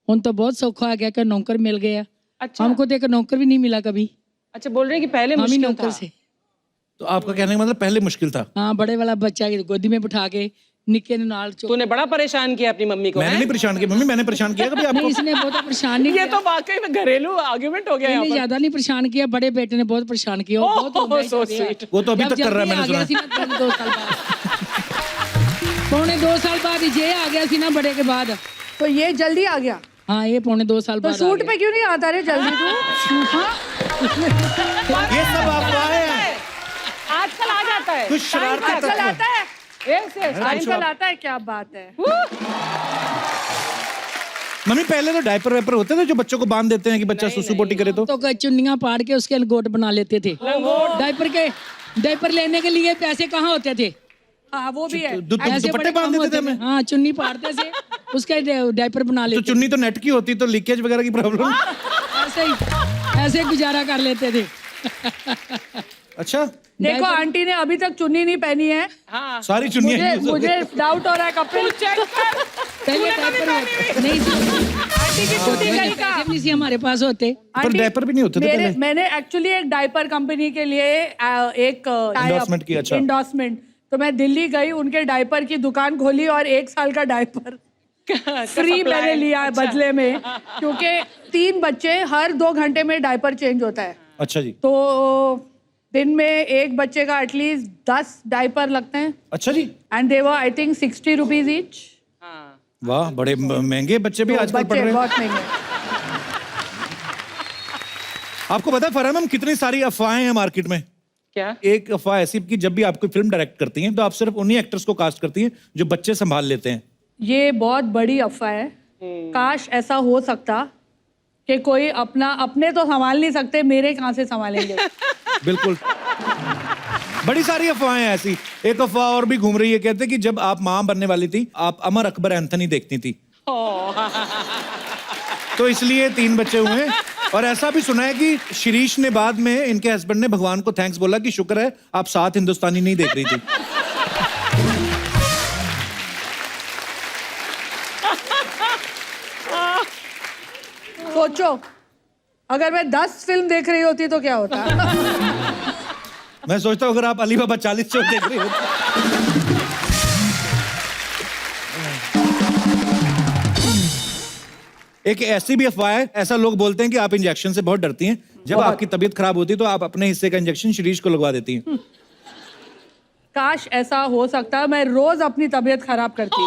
ਹੁਣ तो बहुत सौखा आ गया कि नौकर मिल गया। अच्छा। हमको तो एक नौकर भी नहीं मिला कभी। अच्छा, बोल रहे हैं कि पहले हम ही मुश्किल नौकर था। से। तो आपका कहने का मतलब पहले मुश्किल था? हाँ, बड़े वाला बच्चा गोदी में बिठा के निक्के ने नाल तूने बड़ा परेशान किया अपनी मम्मी को। मैंने नहीं परेशान किया मम्मी, मैंने परेशान किया कभी आपको? नहीं, इसने बहुत परेशान नहीं ये किया। तो वाकई में घरेलू आर्गुमेंट हो गया यहाँ नहीं, पर। ज्यादा नहीं परेशान किया, बड़े बेटे ने बहुत परेशान किया। वो बहुत हो so गया। sweet। वो तो अभी जब तक कर रहा है, मैंने जल्दी आ गया सी ना, 2 साल बाद। पौने 2 साल बाद ये आ गया सी ना बड़े के बाद। तो ये जल्दी आ गया? हाँ, ये पौने 2 साल तो बाद। शूट पे क्यों नहीं आता रे जल्दी तू? हाँ? ये सब अफवाहें हैं। आजकल आ जाता है, कुछ शरारती आजकल तत्व। आता है। यस यस, आजकल आता है, क्या बात है। मम्मी पहले तो डायपर वेपर होते थे जो बच्चों को बांध देते हैं कि बच्चा सुसु पोटी करे तो चुन्नियां पाड़ के उसके लंगोट बना लेते थे। डायपर लेने के लिए पैसे कहाँ होते थे? हाँ, वो भी है। ऐसे दुपट्टे बड़े बांध काम देते थे होते हमें। हाँ, चुन्नी पाड़ते थे, उसके डायपर बना तो लेते। चुन्नी तो नेट की होती तो लीकेज वगैरह की प्रॉब्लम। ऐसे गुजारा कर लेते थे। अच्छा, देखो आंटी ने अभी तक चुन्नी नहीं पहनी है। हाँ। सारी चुन्नियां मुझे डाउट हो रहा है कपिल। चेक कर। पहले डायपर नहीं आंटी की चुन्नी कहीं का? पैसे नहीं हमारे पास होते। पर डायपर भी नहीं होते थे पहले। मैंने एक्चुअली एक डायपर कंपनी के लिए एक Endorsement किया, अच्छा। इंडोर्समेंट, तो मैं दिल्ली गई, उनके डायपर की दुकान खोली और 1 साल का डायपर फ्री मैंने लिया है बदले में, क्योंकि 3 बच्चे हर 2 घंटे में डायपर चेंज होता है। अच्छा जी। तो दिन में एक बच्चे का एटलीस्ट 10 डायपर लगते हैं। अच्छा जी। And they were I think 60 rupees each. वाह, बड़े महंगे बच्चे भी आजकल पढ़ रहे हैं। बहुत महंगे। आपको पता है फराह मैम कितनी सारी अफवाहें हैं मार्केट में? क्या? एक अफवाह ऐसी कि जब भी आप कोई फिल्म डायरेक्ट करती हैं तो आप सिर्फ उन्हीं एक्टर्स को कास्ट करती हैं जो बच्चे संभाल लेते हैं। ये बहुत बड़ी अफवाह है। काश ऐसा हो सकता कि कोई अपने तो संभाल नहीं सकते, मेरे कहाँ से संभालेंगे। बिल्कुल। बड़ी सारी अफवाहें हैं ऐसी। एक अफवाह और भी घूम रही है, कहते हैं कि जब आप मां बनने वाली थी आप अमर अकबर एंथनी देखती थी। तो इसलिए 3 बच्चे हुए हैं। और ऐसा भी सुना है कि शिरीष ने बाद में इनके हस्बैंड ने भगवान को थैंक्स बोला कि शुक्र है आप 7 हिंदुस्तानी नहीं देख रही थी। सोचो अगर मैं 10 फिल्म देख रही होती तो क्या होता। मैं सोचता हूँ अगर आप अली बाबा 40 शो देख रही हो। एक ऐसी भी अफवाह है, ऐसा लोग बोलते हैं कि आप इंजेक्शन से बहुत डरती हैं। जब आपकी तबीयत खराब होती है तो आप अपने हिस्से का इंजेक्शन शिरीष को लगवा देती हैं। काश ऐसा हो सकता, मैं रोज अपनी तबीयत खराब करती।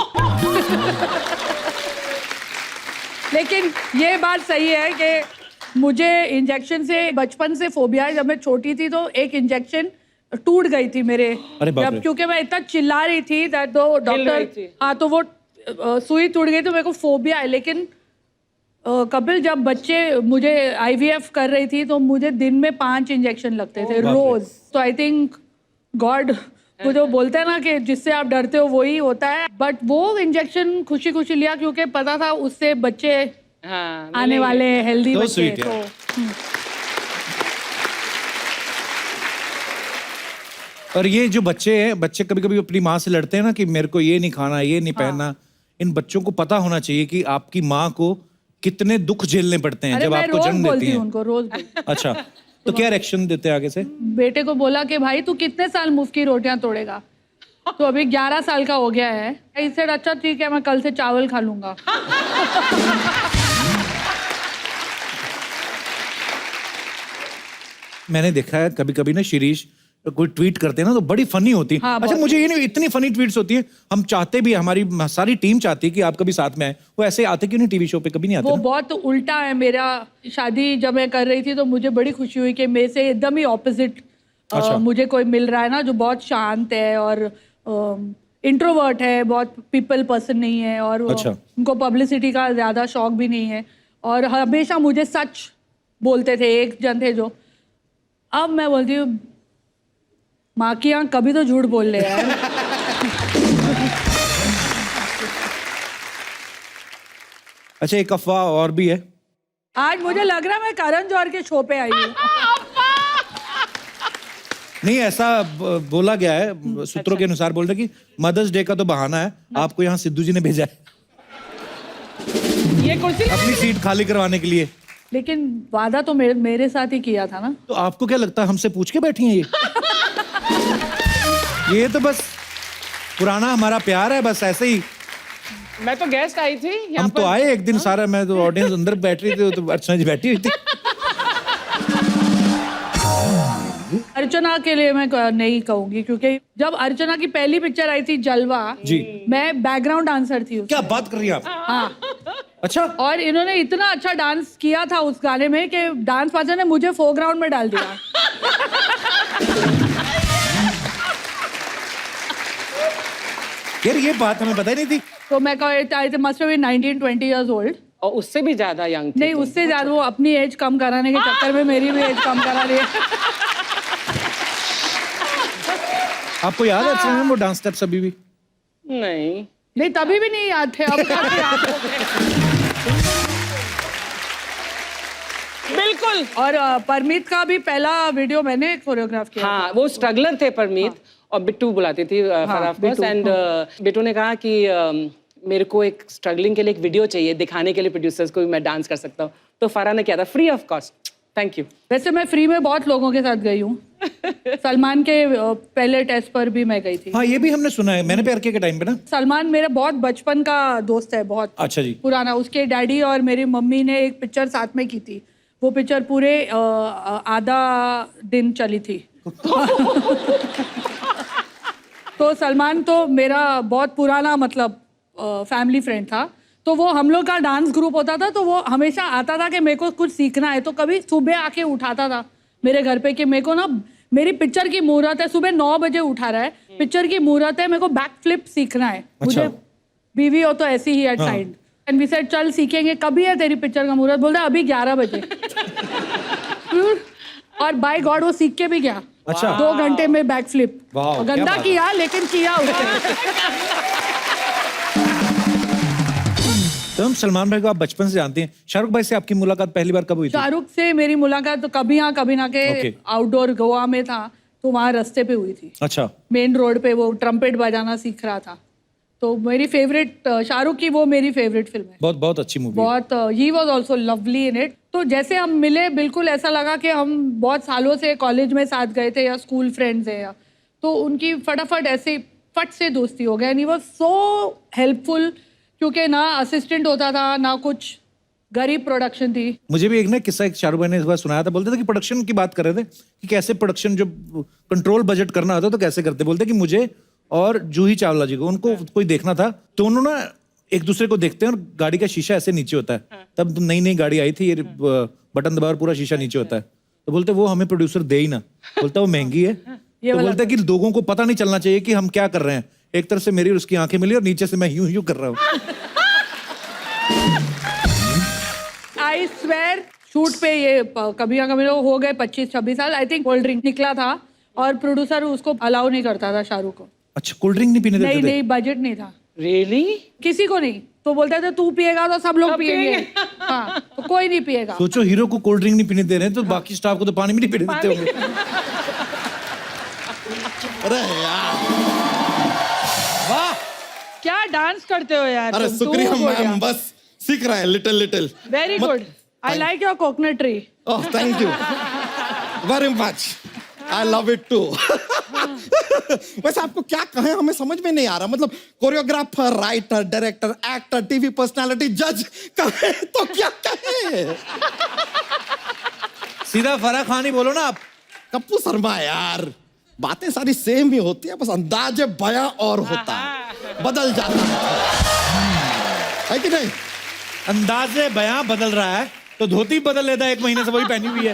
लेकिन ये बात सही है कि मुझे इंजेक्शन से बचपन से फोबिया है। जब मैं छोटी थी तो एक इंजेक्शन टूट गई थी मेरे, जब क्योंकि मैं इतना चिल्ला रही थी तो डॉक्टर, हाँ, तो वो सुई टूट गई तो मेरे को फोबिया है। लेकिन कपिल, जब बच्चे मुझे IVF कर रही थी तो मुझे दिन में 5 इंजेक्शन लगते थे रोज। तो आई थिंक गॉड, वो जो बोलते हैं ना कि जिससे आप डरते हो वही होता है। बट वो इंजेक्शन खुशी खुशी लिया क्योंकि पता था उससे बच्चे आने वाले हेल्दी बच्चे। तो और ये जो बच्चे हैं, बच्चे कभी कभी अपनी माँ से लड़ते हैं ना कि मेरे को ये नहीं खाना, ये नहीं पहनना। इन बच्चों को पता होना चाहिए कि आपकी माँ को कितने दुख झेलने पड़ते हैं जब आपको जन्म देती हैं। उनको रोज अच्छा, तो क्या रिएक्शन देते हैं आगे से? बेटे को बोला कि भाई तू कितने साल मुफ्त की रोटियां तोड़ेगा? तो अभी 11 साल का हो गया है। इससे अच्छा ठीक है, मैं कल से चावल खा लूंगा। मैंने देखा है कभी कभी ना शिरीष कोई ट्वीट करते हैं ना तो बड़ी फनी होती है। अच्छा, मुझे ये नहीं, इतनी फनी ट्वीट्स होती है। हम चाहते भी, हमारी सारी टीम चाहती है कि आप कभी साथ में आए। वो ऐसे आते क्यों नहीं टीवी शो पे? कभी नहीं आते? वो बहुत उल्टा है। मेरा शादी जब मैं कर रही थी तो मुझे बड़ी खुशी हुई कि मेरे से एकदम ही ऑपोजिट मुझे कोई मिल रहा है ना, जो बहुत शांत है और इंट्रोवर्ट है, बहुत पीपल पर्सन नहीं है और उनको पब्लिसिटी का ज्यादा शौक भी नहीं है और हमेशा मुझे सच बोलते थे। एक जन थे जो, अब मैं बोलती हूँ माँ की आँख कभी तो झूठ बोल ले यार। अच्छा, एक अफवाह और भी है। आज मुझे लग रहा है मैं करण जौहर के शो पे आई हूँ। नहीं, ऐसा बोला गया है, सूत्रों के अनुसार बोल रहे कि मदर्स डे का तो बहाना है, आपको यहाँ सिद्धू जी ने भेजा है ये कुर्सी अपनी सीट खाली करवाने के लिए। लेकिन वादा तो मेरे साथ ही किया था ना। तो आपको क्या लगता है हमसे पूछ के बैठी हैं ये तो बस पुराना हमारा प्यार है, बस ऐसे ही। मैं तो गेस्ट आई थी हम तो आए एक दिन, सारा मैं तो ऑडियंस अंदर बैठ रही थी तो अर्चना जी बैठी हुई थी। अर्चना के लिए मैं नहीं कहूंगी क्योंकि जब अर्चना की पहली पिक्चर आई थी जलवा जी, मैं बैकग्राउंड डांसर थी। क्या बात कर रही हैं आप? हाँ। अच्छा। और इन्होंने इतना अच्छा डांस किया था उस गाने में कि डांस मास्टर ने मुझे फोरग्राउंड में डाल दिया। यार ये बात हमें पता ही नहीं थी। तो मैं मस्ट बी 19-20 years old। और उससे भी ज्यादा यंग? नहीं, उससे ज्यादा। वो अपनी एज कम कराने के चक्कर में मेरी भी एज कम करा रही है। आपको याद है अर्चना वो डांस स्टेप्स अभी भी? नहीं, तभी भी नहीं याद थे, अब कैसे याद हो गए? बिल्कुल। और परमीत का भी पहला वीडियो मैंने कोरियोग्राफ किया। हाँ, वो स्ट्रगलर थे परमीत और बिट्टू बुलाती थी एंड बिट्टू ने कहा कि मेरे को एक स्ट्रगलिंग के लिए एक वीडियो चाहिए दिखाने के लिए प्रोड्यूसर्स को भी मैं डांस कर सकता हूँ। तो फराह ने किया था free of cost. Thank you. वैसे मैं फ्री में बहुत लोगों के साथ गई हूँ। सलमान के पहले टेस्ट पर भी मैं गई थी। हाँ, ये भी हमने सुना है, मैंने प्यार किया के टाइम पे ना। सलमान मेरा बहुत बचपन का दोस्त है, बहुत अच्छा जी, पुराना। उसके डैडी और मेरी मम्मी ने एक पिक्चर साथ में की थी। वो पिक्चर पूरे आधा दिन चली थी। तो सलमान तो मेरा बहुत पुराना मतलब फैमिली फ्रेंड था। तो वो हम लोग का डांस ग्रुप होता था तो वो हमेशा आता था कि मेरे को कुछ सीखना है। तो कभी सुबह आके उठाता था मेरे घर पे कि मेरे को ना, मेरी पिक्चर की मुहूर्त है, सुबह 9 बजे उठा रहा है, पिक्चर की मुहूर्त है, मेरे को बैक फ्लिप सीखना है। मुझे बीवी हो तो ऐसी ही at side and we said चल सीखेंगे। कभी है तेरी पिक्चर का मुहूर्त? बोल रहा अभी 11 बजे। और बाय गॉड वो सीख के भी गया। अच्छा। 2 घंटे में बैक फ्लिप। गंदा किया लेकिन किया उसने। तो हम सलमान भाई को आप बचपन से जानते हैं, शाहरुख भाई से आपकी मुलाकात पहली बार कब हुई थी? शाहरुख से मेरी मुलाकात तो कभी ना के Okay. आउटडोर गोवा में था, तो वहाँ रास्ते पे हुई थी, अच्छा, मेन रोड पे। वो ट्रम्पेट बजाना सीख रहा था, तो मेरी फेवरेट शाहरुख की वो मेरी फेवरेट फिल्म है। बहुत बहुत अच्छी मूवी। बहुत he was also lovely in it. तो जैसे हम मिले, बिल्कुल ऐसा लगा कि हम बहुत सालों से कॉलेज में साथ गए थे या स्कूल फ्रेंड्स हैं, या तो उनकी फटाफट ऐसे फट से दोस्ती हो गया। And he was so helpful, क्योंकि ना असिस्टेंट होता था ना कुछ, गरीब प्रोडक्शन थी। मुझे भी एक ना किस्सा एक शाहरुख भाई ने इस बार सुनाया था, बोलते थे कि प्रोडक्शन की बात कर रहे थे कि कैसे प्रोडक्शन जो कंट्रोल बजट करना होता तो कैसे करते। बोलते कि मुझे और जूही चावला जी को, उनको कोई देखना था, तो उन्होंने ना एक दूसरे को देखते हैं और गाड़ी का शीशा ऐसे नीचे होता है। तब नई नई गाड़ी आई थी, ये बटन दबा और पूरा शीशा नीचे होता है। तो बोलते वो हमें प्रोड्यूसर दे ही ना, बोलता वो महंगी है। तो बोलते कि लोगों को पता नहीं चलना चाहिए कि हम क्या कर रहे हैं। एक तरफ से मेरी और उसकी आंखें मिली और नीचे से मैं यूं यूं कर रहा हूँ। आई स्वेर शूट पे ये कभी ना कभी हो गए 25-26 साल। आई थिंक कोल्ड ड्रिंक निकला था और प्रोड्यूसर उसको अलाउ नहीं करता था शाहरुख को। अच्छा, कोल्ड ड्रिंक नहीं पीने देते थे? नहीं, बजट नहीं था रियली? किसी को नहीं। तो बोलते थे तू पिएगा तो सब लोग पिएंगे। हाँ, तो कोई नहीं पिएगा। सोचो हीरो को कोल्ड ड्रिंक नहीं पीने दे रहे हैं, तो बाकी स्टाफ को तो पानी भी नहीं पीने देते होंगे। अरे यार, वाह, क्या डांस करते हो यार। अरे शुक्रिया मैम, बस सीख रहे हैं little little. Very good, I like your coconut tree. Oh thank you very much, I love it too. वैसे आपको क्या कहें, हमें समझ में नहीं आ रहा। मतलब choreographer, writer, director, actor, TV personality, जज कहें तो क्या कहें? सीधा फराह खान ही बोलो ना आप। कप्पू शर्मा यार, बातें सारी सेम ही होती है, बस अंदाज बयां और होता है, बदल जाता है कि नहीं? अंदाजे बयां बदल रहा है तो धोती बदल लेता है, 1 महीने से वही पहनी हुई है।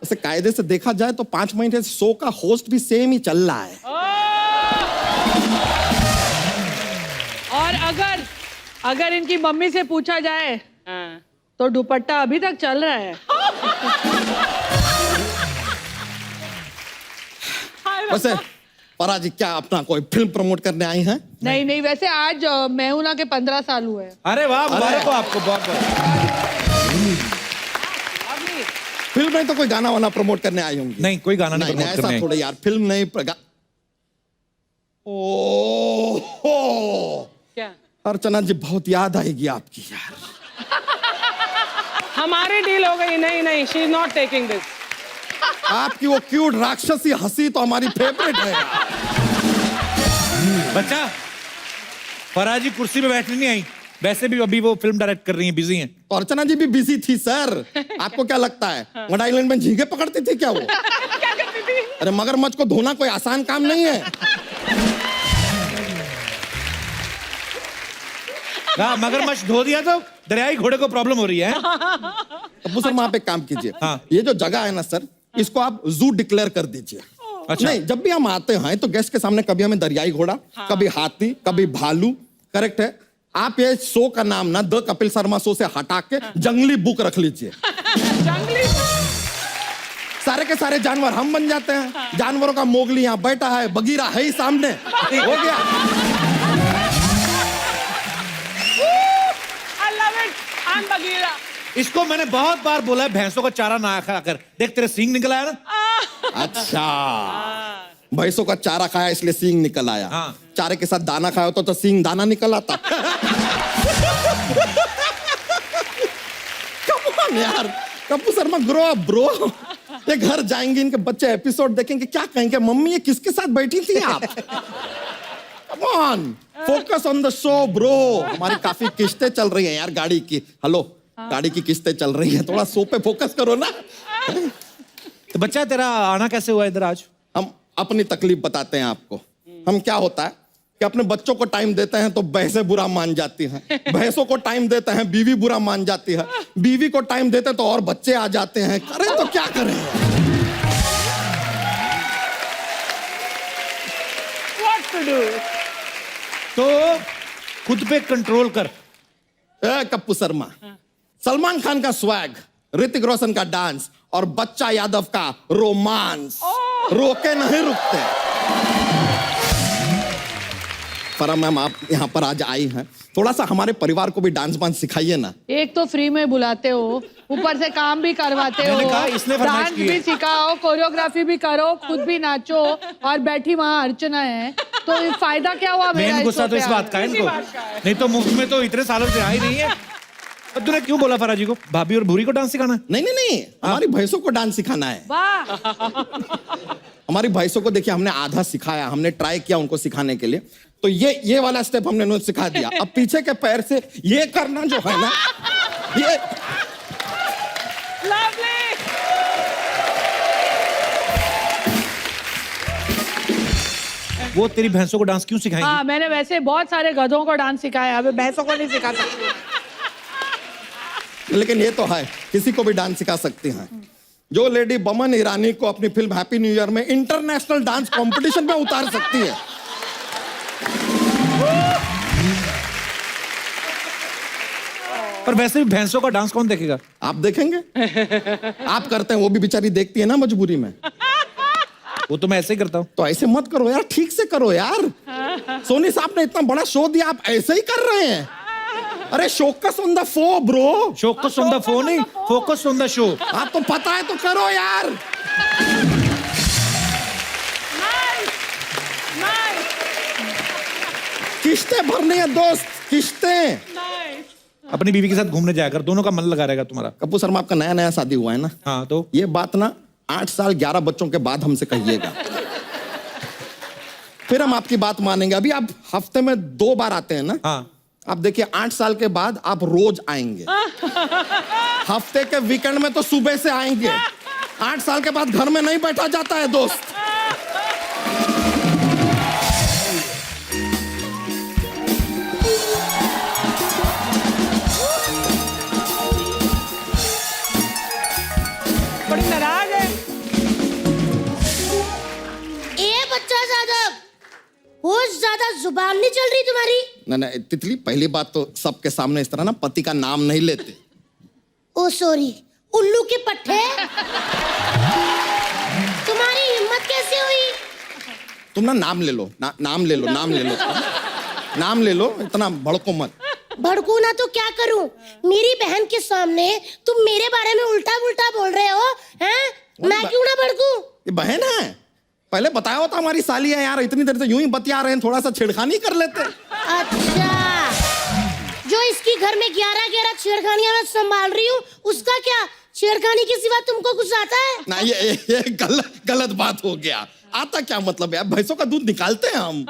वैसे कायदे से देखा जाए तो 5 महीने से शो का होस्ट भी सेम ही चल रहा है। और अगर इनकी मम्मी से पूछा जाए तो दुपट्टा अभी तक चल रहा है। वैसे परा जी, क्या अपना कोई फिल्म प्रमोट करने आई हैं? नहीं, वैसे आज मैं हूं ना के 15 साल हुए हैं। अरे वाह, मुबारक हो आपको, बहुत बहुत। फिल्म नहीं तो कोई गाना वाना प्रमोट करने आई होंगी? नहीं, कोई गाना नहीं नहीं, प्रमोट करने ऐसा आई। थोड़ा यार, फिल्म नहीं ओह क्या? अर्चना जी, बहुत याद आएगी आपकी यार। हमारी डील हो गई। नहीं, she is not taking this. आपकी वो क्यूट राक्षसी हंसी तो हमारी फेवरेट है। बच्चा, फराह जी कुर्सी पे बैठने नहीं आई, वैसे भी अभी वो फिल्म डायरेक्ट कर रही हैं, बिजी हैं। तो अर्चना जी भी बिजी थी सर। आपको क्या लगता है वन आइलैंड में झींगे पकड़ती थी क्या वो? क्या करती थी? अरे मगरमच्छ को धोना कोई आसान काम नहीं है। मगरमच्छ धो दिया तो दरियाई घोड़े को प्रॉब्लम हो रही है। अब्बू सर, आप एक काम कीजिए, हाँ। ये जो जगह है ना सर, इसको आप जू डिक्लेयर कर दीजिए। अच्छा। नहीं, जब भी हम आते हैं तो गेस्ट के सामने कभी हमें दरियाई घोड़ा, कभी हाथी, कभी भालू, करेक्ट है। आप ये शो का नाम ना द कपिल शर्मा शो से हटा के जंगली बुक रख लीजिए। जंगली? सारे के सारे जानवर हम बन जाते हैं। जानवरों का मोगली यहाँ बैठा है, बगीरा है ही सामने, हो गया। I love it, I'm Bagheera. इसको मैंने बहुत बार बोला है, भैंसों का चारा ना खाकर, देख तेरे सींग निकल आया ना। अच्छा, भैंसों का चारा खाया इसलिए सींग निकल आया। हाँ। चारे के साथ दाना खाया होता तो सींग दाना निकल आता। Come on यार, Kappu Sharma, grow up bro. ये घर जाएंगे, इनके बच्चे एपिसोड देखेंगे, क्या कहेंगे, मम्मी ये किसके साथ बैठी थी आप? Come on, focus on the show bro। हमारी काफी किस्तें चल रही हैं यार गाड़ी की। हेलो, गाड़ी की किस्तें चल रही है, थोड़ा शो पे फोकस करो ना। तो बच्चा, तेरा आना कैसे हुआ इधर आज? हम अपनी तकलीफ बताते हैं आपको। हम क्या होता है कि अपने बच्चों को टाइम देते हैं तो भैंसें बुरा मान जाती हैं, भैंसों को टाइम देते हैं बीवी बुरा मान जाती है, बीवी को टाइम देते तो और बच्चे आ जाते हैं। करें तो क्या करें? What to do? तो खुद पे कंट्रोल कर। कप्पू शर्मा, सलमान खान का स्वैग, ऋतिक रोशन का डांस और बच्चा यादव का रोमांस रोके नहीं रुकते। फरा मैम, आप यहाँ पर आज आई हैं, थोड़ा सा हमारे परिवार को भी डांस वांस सिखाइए ना। एक तो फ्री में बुलाते हो, ऊपर से काम भी करवाते हो, मैंने कहा इसने फरमाइश डांस की है। भी सिखाओ, कोरियोग्राफी भी करो, खुद भी नाचो, और बैठी वहाँ अर्चना है, तो ये फायदा क्या हुआ मेरा? मेन इस गुस्सा शो तो पे इस बात का है आके? इनको, नहीं तो मुफ्त में तो इतने सालों से आ ही नहीं है। अब तूने क्यों बोला फरा जी को भाभी और भूरी को डांस सिखाना है? नहीं नहीं नहीं, हमारी भैंसों को डांस सिखाना है। वाह, हमारी भैंसों को देखिए हमने आधा सिखाया, हमने ट्राई किया उनको सिखाने के लिए, तो ये वाला स्टेप हमने उन्हें सिखा दिया। अब पीछे के पैर से ये करना जो है ना, ये वो तेरी भैंसों को डांस क्यों सिखाएंगी? हाँ, मैंने वैसे बहुत सारे गधों को डांस सिखाया, अभी भैंसों को नहीं सिखा सकती। लेकिन ये तो है, किसी को भी डांस सिखा सकती हैं। जो लेडी बमन ईरानी को अपनी फिल्म हैप्पी न्यू ईयर में इंटरनेशनल डांस कंपटीशन में उतार सकती है, पर वैसे भी भैंसों का डांस कौन देखेगा? आप देखेंगे? आप करते हैं, वो भी बेचारी देखती है ना मजबूरी में। वो तो मैं ऐसे ही करता हूँ। तो ऐसे मत करो यार, ठीक से करो यार। सोनी साहब ने इतना बड़ा शो दिया, आप ऐसे ही कर रहे हैं। अरे फोकस ऑन द फो ब्रो, फोकस ऑन द फो नहीं, फोकस ऑन द शो। आप तो पता है तो करो यार। किश्तें भरनी है दोस्त, किश्तें। अपनी बीवी के साथ घूमने जाया कर, दोनों का मन लगा रहेगा तुम्हारा। कपूर शर्मा, आपका नया नया शादी हुआ है ना? हाँ, तो ये बात ना 8 साल 11 बच्चों के बाद हमसे कहिएगा, फिर हम आपकी बात मानेंगे। अभी आप हफ्ते में 2 बार आते हैं ना? हाँ। आप देखिए 8 साल के बाद आप रोज आएंगे। हफ्ते के वीकेंड में तो सुबह से आएंगे। 8 साल के बाद घर में नहीं बैठा जाता है दोस्त। बड़ी नाराज है। बच्चा ज्यादा बहुत ज्यादा जुबान नहीं चल रही तुम्हारी। ना तितली, पहली बात तो सबके सामने इस तरह ना पति का नाम नहीं लेते। ओ सॉरी, उल्लू के पट्टे। तुम्हारी हिम्मत कैसे हुई? तुम ना नाम ले लो, नाम ले लो, नाम ले लो, नाम ले लो, इतना भड़को मत। भड़कू ना तो क्या करूं? मेरी बहन के सामने तुम मेरे बारे में उल्टा पुल्टा बोल रहे हो, हैं? मैं क्यों ना भड़कू? ये बहन है, पहले बताया होता हमारी साली है यार, इतनी देर से यूं ही बतिया रहे हैं, थोड़ा सा छेड़खानी कर लेते। अच्छा, जो इसकी घर में 11 छेड़खानियां मैं संभाल रही हूँ, उसका क्या? छेड़खानी के सिवा तुमको कुछ आता है? ना, ये गलत बात हो गया। आता क्या मतलब है? भैंसों का दूध निकालते हैं हम।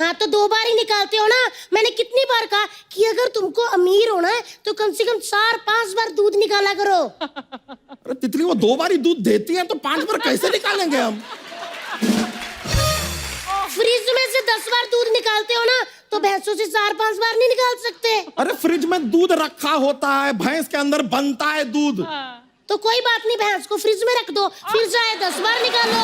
हाँ, तो 2 बार ही निकालते हो ना। मैंने कितनी बार कहा कि अगर तुमको अमीर होना है तो कम से कम 4-5 बार दूध निकाला करो। अरे तितली, वो 2 बार ही दूध देती है तो 5 बार कैसे निकालेंगे हम? फ्रिज में से 10 बार दूध निकालते हो ना, तो भैंसों से 4-5 बार नहीं निकाल सकते। अरे फ्रिज में दूध रखा होता है, भैंस के अंदर बनता है दूध। तो कोई बात नहीं, भैंस को फ्रिज में रख दो, फिर चाहे 10 बार निकालो।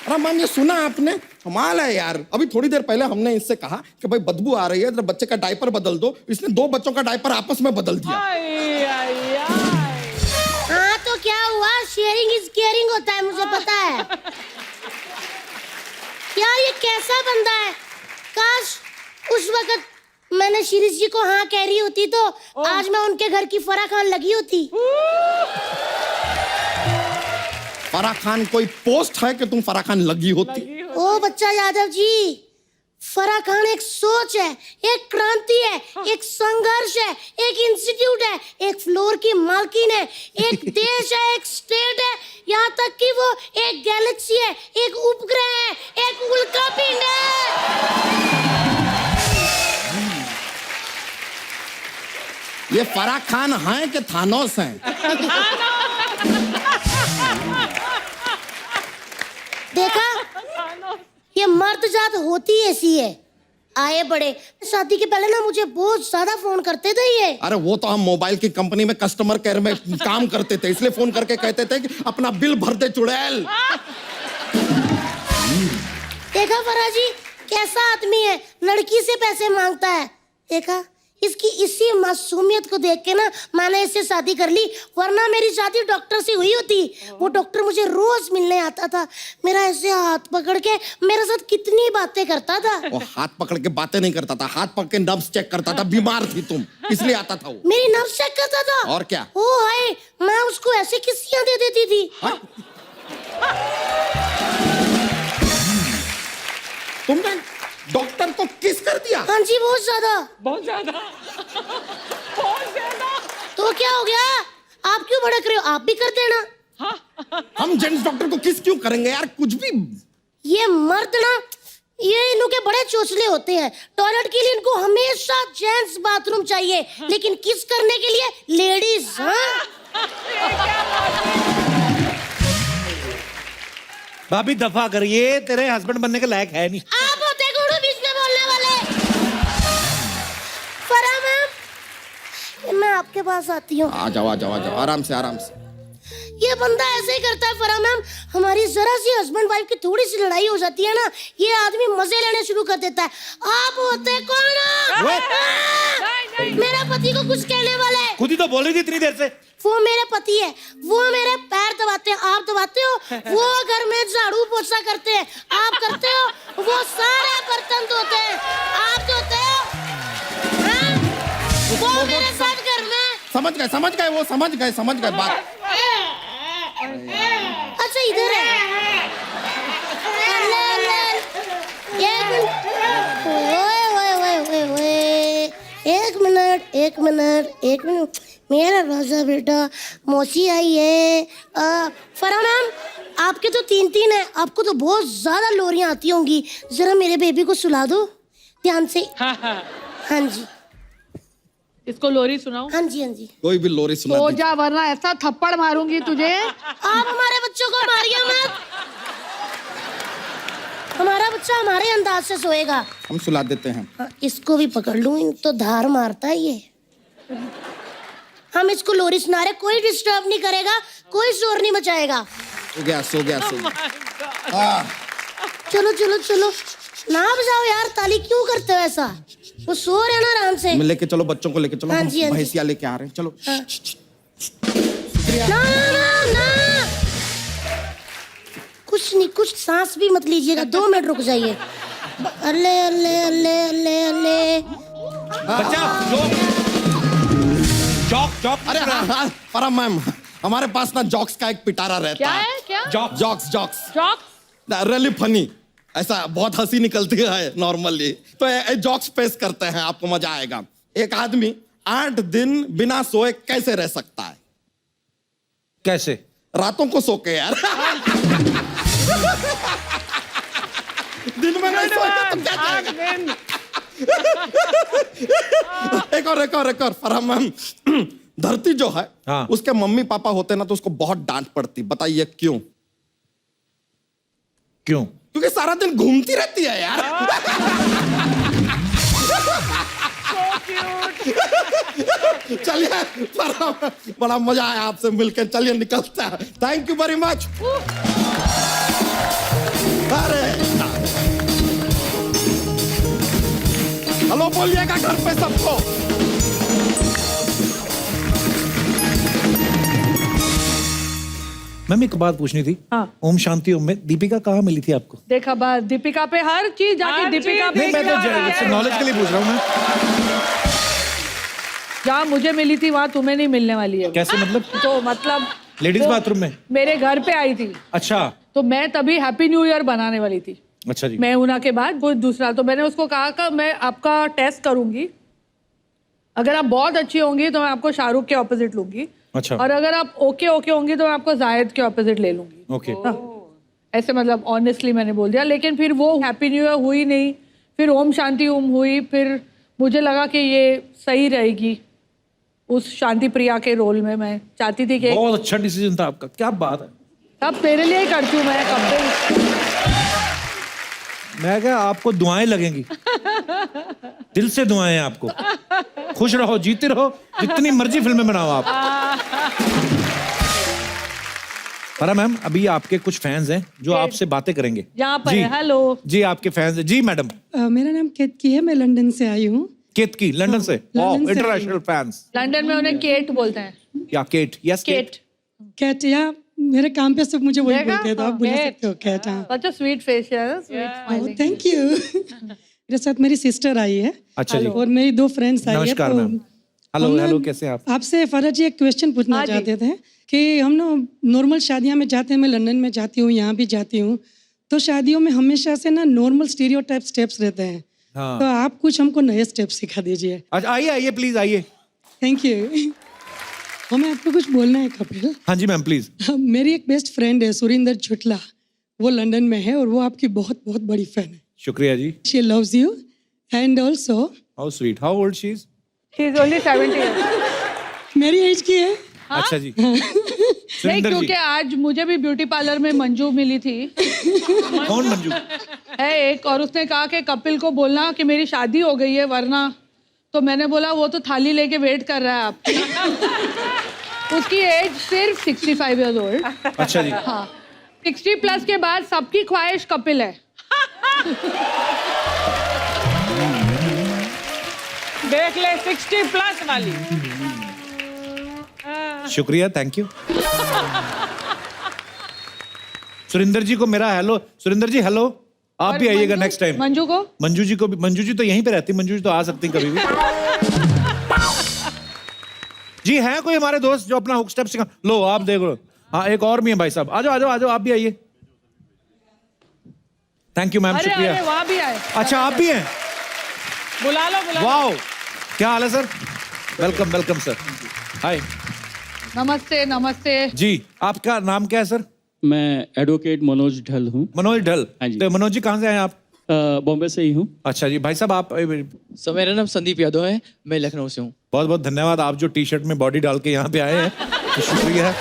अरे मैम, ये सुना आपने? कमाल है यार। अभी थोड़ी देर पहले हमने इससे कहा कि भाई बदबू आ रही है, तो बच्चे का डायपर बदल दो। इसने 2 बच्चों का डायपर आपस में बदल दिया। हाँ, तो क्या हुआ? शेयरिंग इज केयरिंग होता है, मुझे पता है। यार, ये कैसा बंदा है? काश उस वक्त मैंने शिरीष जी को हाँ कह रही होती तो आज मैं उनके घर की फराह खान लगी होती। फराह खान कोई पोस्ट है कि तुम फराह खान लगी होती? ओ बच्चा यादव जी, फराह खान एक सोच है, एक क्रांति है, एक संघर्ष है, एक इंस्टीट्यूट है, एक फ्लोर की मालकिन है, एक देश है, एक स्टेट है, यहाँ तक कि वो एक गैलेक्सी है, एक उपग्रह है, एक उल्का पिंड है। ये फराह खान हैं कि थानोस हैं? देखा, ये मर्द जात होती ऐसी है। आए बड़े, शादी के पहले ना मुझे बहुत ज्यादा फोन करते थे ये। अरे वो तो हम मोबाइल की कंपनी में कस्टमर केयर में काम करते थे, इसलिए फोन करके कहते थे कि अपना बिल भर दे चुड़ैल। देखा फराह जी, कैसा आदमी है, लड़की से पैसे मांगता है। देखा, इसकी इसी मासूमियत को देख के ना मैंने इससे शादी कर ली, वरना मेरी शादी डॉक्टर से हुई होती। वो डॉक्टर मुझे रोज मिलने आता था, मेरा ऐसे हाथ पकड़ के मेरे साथ कितनी बातें करता था। वो हाथ पकड़ के बातें नहीं करता था, हाथ पकड़ के नब्ज चेक करता था। बीमार थी तुम, इसलिए आता था वो। मेरी नर्व चेक करता था। और क्या? ओ हाय, मैं उसको ऐसे किस्सियां दे देती थी। तुमने डॉक्टर को किस कर दिया? हाँ जी, बहुत ज्यादा। बहुत ज्यादा, बहुत ज्यादा। तो क्या हो गया, आप क्यों भड़क रहे हो, आप भी कर देना। हम जेंट्स डॉक्टर को किस क्यों करेंगे यार, कुछ भी। ये मर्द ना, ये इन्हों के बड़े चोचले होते हैं। टॉयलेट के लिए इनको हमेशा जेंट्स बाथरूम चाहिए, लेकिन किस करने के लिए लेडीज। भाभी दफा कर, ये तेरे हस्बैंड बनने के लायक है नहीं। आप होते गुरु बीच में बोलने वाले। फरा मैम, मैं आपके पास आती हूँ। आ जाओ आ जाओ आ जाओ, आराम से आराम से। ये बंदा ऐसे ही करता है फरा मैम, हमारी जरा सी हस्बैंड वाइफ की थोड़ी सी लड़ाई हो जाती है ना, ये आदमी मजे लेने शुरू कर देता है। आप होते कौन? मेरे पति को कुछ कहने वाले। खुद ही तो बोल रही थी इतनी देर से। वो मेरे पति है, वो मेरे पैर दबाते हैं, आप दबाते हो। वो घर में झाड़ू पोछा करते हैं, आप करते हो। वो सारे बर्तन धोते हैं, आप धोते हो। हाँ? वो मेरे साथ घर में। समझ गए वो समझ गए बात। अच्छा इधर है। एक मिनट, मेरा राजा बेटा, मौसी आई है। फरा मैम, आपके तो 3 है, आपको तो बहुत ज्यादा लोरियां आती होंगी। जरा मेरे बेबी को सुला दो ध्यान से। हाँ जी, इसको लोरी सुनाओ। हाँ जी, हाँ जी। कोई भी लोरी सुना सो दीजिए। जा, वरना ऐसा थप्पड़ मारूंगी तुझे। आप हमारे बच्चों को मारिए मत, हमारा बच्चा हमारे अंदाज से सोएगा। हम सुला देते हैं। हाँ, इसको भी पकड़ लूं, इन तो धार मारता है ये। हम इसको लोरी सुना रहे, कोई डिस्टर्ब नहीं करेगा, कोई शोर नहीं मचाएगा। सो गया चलो ना बजाओ यार, ताली क्यों करते हो ऐसा? वो सो रहे ना आराम से। लेके चलो बच्चों को, लेके चलो। हाँ हम जी, हाँ जी। भैंसिया लेके आ रहे हैं, चलो। ना कुछ सांस भी मत लीजिएगा, 2 मिनट रुक जाइए। अल्ले अल्ले अल्ले अल्ले अल्ले। बच्चा जॉक। अरे हाँ, फरा मैम, हमारे पास ना जॉक्स का एक पिटारा रहता है। क्या? जॉक्स रियली फनी, ऐसा बहुत हंसी निकलती है नॉर्मली। तो जॉक्स पेश करते हैं, आपको मजा आएगा। एक आदमी 8 दिन बिना सोए कैसे रह सकता है? कैसे? रातों को सो के यार। दिन में नहीं सोएगा तो क्या जाएगा? एक और फरा मैम, धरती जो है, हाँ। उसके मम्मी पापा होते ना तो उसको बहुत डांट पड़ती। बताइए क्यों? क्योंकि सारा दिन घूमती रहती है यार। चलिए, बड़ा मजा आया आपसे मिलकर। चलिए निकलता है। Thank you very much. अरे हेलो बोलिएगा घर पे सबको। मैम एक बात पूछनी थी। हाँ। ओम शांति ओम में दीपिका कहाँ मिली थी आपको? देखा बात, दीपिका पे हर चीज जाके दीपिका पे। नहीं, मैं तो नॉलेज के लिए पूछ रहा हूँ मैं। जहाँ मुझे मिली थी वहाँ तुम्हें नहीं मिलने वाली है। कैसे मतलब? तो मतलब लेडीज बाथरूम में मेरे घर पे आई थी। अच्छा तो मैं तभी हैप्पी न्यू ईयर बनाने वाली थी। अच्छा जी। मैं ऊना के बाद कोई दूसरा, तो मैंने उसको कहा कि मैं आपका टेस्ट करूंगी, अगर आप बहुत अच्छी होंगी तो मैं आपको शाहरुख के ऑपोजिट लूंगी। अच्छा। और अगर आप ओके होंगी तो मैं आपको जायद के ऑपोजिट ले लूंगी। ओके। ऐसे मतलब ऑनेस्टली मैंने बोल दिया। लेकिन फिर वो हैप्पी न्यू ईयर हुई नहीं, फिर ओम शांति ओम हुई। फिर मुझे लगा कि ये सही रहेगी उस शांति प्रिया के रोल में। मैं चाहती थी कि बहुत अच्छा डिसीजन था आपका। क्या बात है। अब तेरे लिए ही करती हूँ मैं कब। मैं क्या, आपको दुआएं लगेंगी। दिल से दुआएं हैं आपको। खुश रहो, जीते रहो, जितनी मर्जी फिल्में बनाओ आप। परा मैम, अभी आपके कुछ फैंस हैं जो आपसे बातें करेंगे। यहाँ पर जी। हेलो जी आपके फैंस हैं। जी मैडम। मेरा नाम केतकी है, मैं लंदन से आई हूँ। केत की लंदन से इंटरनेशनल फैंस। लंदन में उन्हें केट बोलते हैं। या केट? Yes cat. कैट या मेरे काम पे सब मुझे वही बोलते हैं, तो आप बोल सकते हो cat. Such a sweet face, sweet smiling. Thank you. मेरे साथ मेरी सिस्टर आई है। अच्छा जी। और मेरी 2 फ्रेंड्स आई है। नमस्कार मैम। हेलो हेलो, कैसे हैं आप? आपसे फरह जी एक क्वेश्चन पूछना चाहते थे कि हम ना नॉर्मल शादियां में जाते हैं, मैं लंदन में जाती हूँ, यहाँ भी जाती हूँ, तो शादियों में हमेशा से ना नॉर्मल स्टीरियोटाइप स्टेप्स रहते हैं। हाँ। तो आप कुछ हमको नए स्टेप्स सिखा दीजिए। अच्छा आइए आइए प्लीज आइए। Thank you. हमें आपको कुछ बोलना है कपिल। हाँ जी मैम प्लीज। मेरी एक बेस्ट फ्रेंड है सुरिंदर छुटला, वो लंदन में है और वो आपकी बहुत बहुत बड़ी फैन है। शुक्रिया जी। She loves you and also. How sweet. How old she is? She is only 70 years. मेरी एज की है। अच्छा जी। नहीं, क्योंकि आज मुझे भी ब्यूटी पार्लर में मंजू मिली थी। कौन मंजू? है एक, और उसने कहा कि कपिल को बोलना कि मेरी शादी हो गई है, वरना तो मैंने बोला वो तो थाली लेके वेट कर रहा है आपकी। उसकी एज सिर्फ 65 इयर्स ओल्ड। अच्छा जी। हाँ, 60 प्लस के बाद सबकी ख्वाहिश कपिल है। देख ले 60 प्लस वाली। शुक्रिया, थैंक यू। सुरिंदर जी को मेरा हेलो। सुरिंदर जी हेलो, आप भी आइएगा नेक्स्ट टाइम। मंजू को? मंजू जी को भी। मंजू जी तो यहीं पे रहती, मंजू जी तो आ सकती कभी भी। जी है कोई हमारे दोस्त जो अपना हुक स्टेप सिखा? लो आप देख लो। हाँ एक और भी है भाई साहब, आ जाओ आ जाओ आ जाओ, आप भी आइए। थैंक यू मैम, शुक्रिया। अरे वहाँ भी आए। अच्छा आप भी हैं? बुला लो बुला लो। वाओ, क्या हाल है sir? Welcome welcome sir. Hi. नमस्ते नमस्ते। जी आपका नाम क्या है सर? मैं एडवोकेट मनोज ढल हूँ। मनोज ढल। हाँ जी। तो मनोज जी कहाँ से आए आप? बॉम्बे से ही हूँ। अच्छा जी। भाई साहब आप? सर मेरा नाम संदीप यादव है, मैं लखनऊ से हूँ। बहुत बहुत धन्यवाद, आप जो टी शर्ट में बॉडी डाल के यहाँ पे आए हैं, तो शुक्रिया।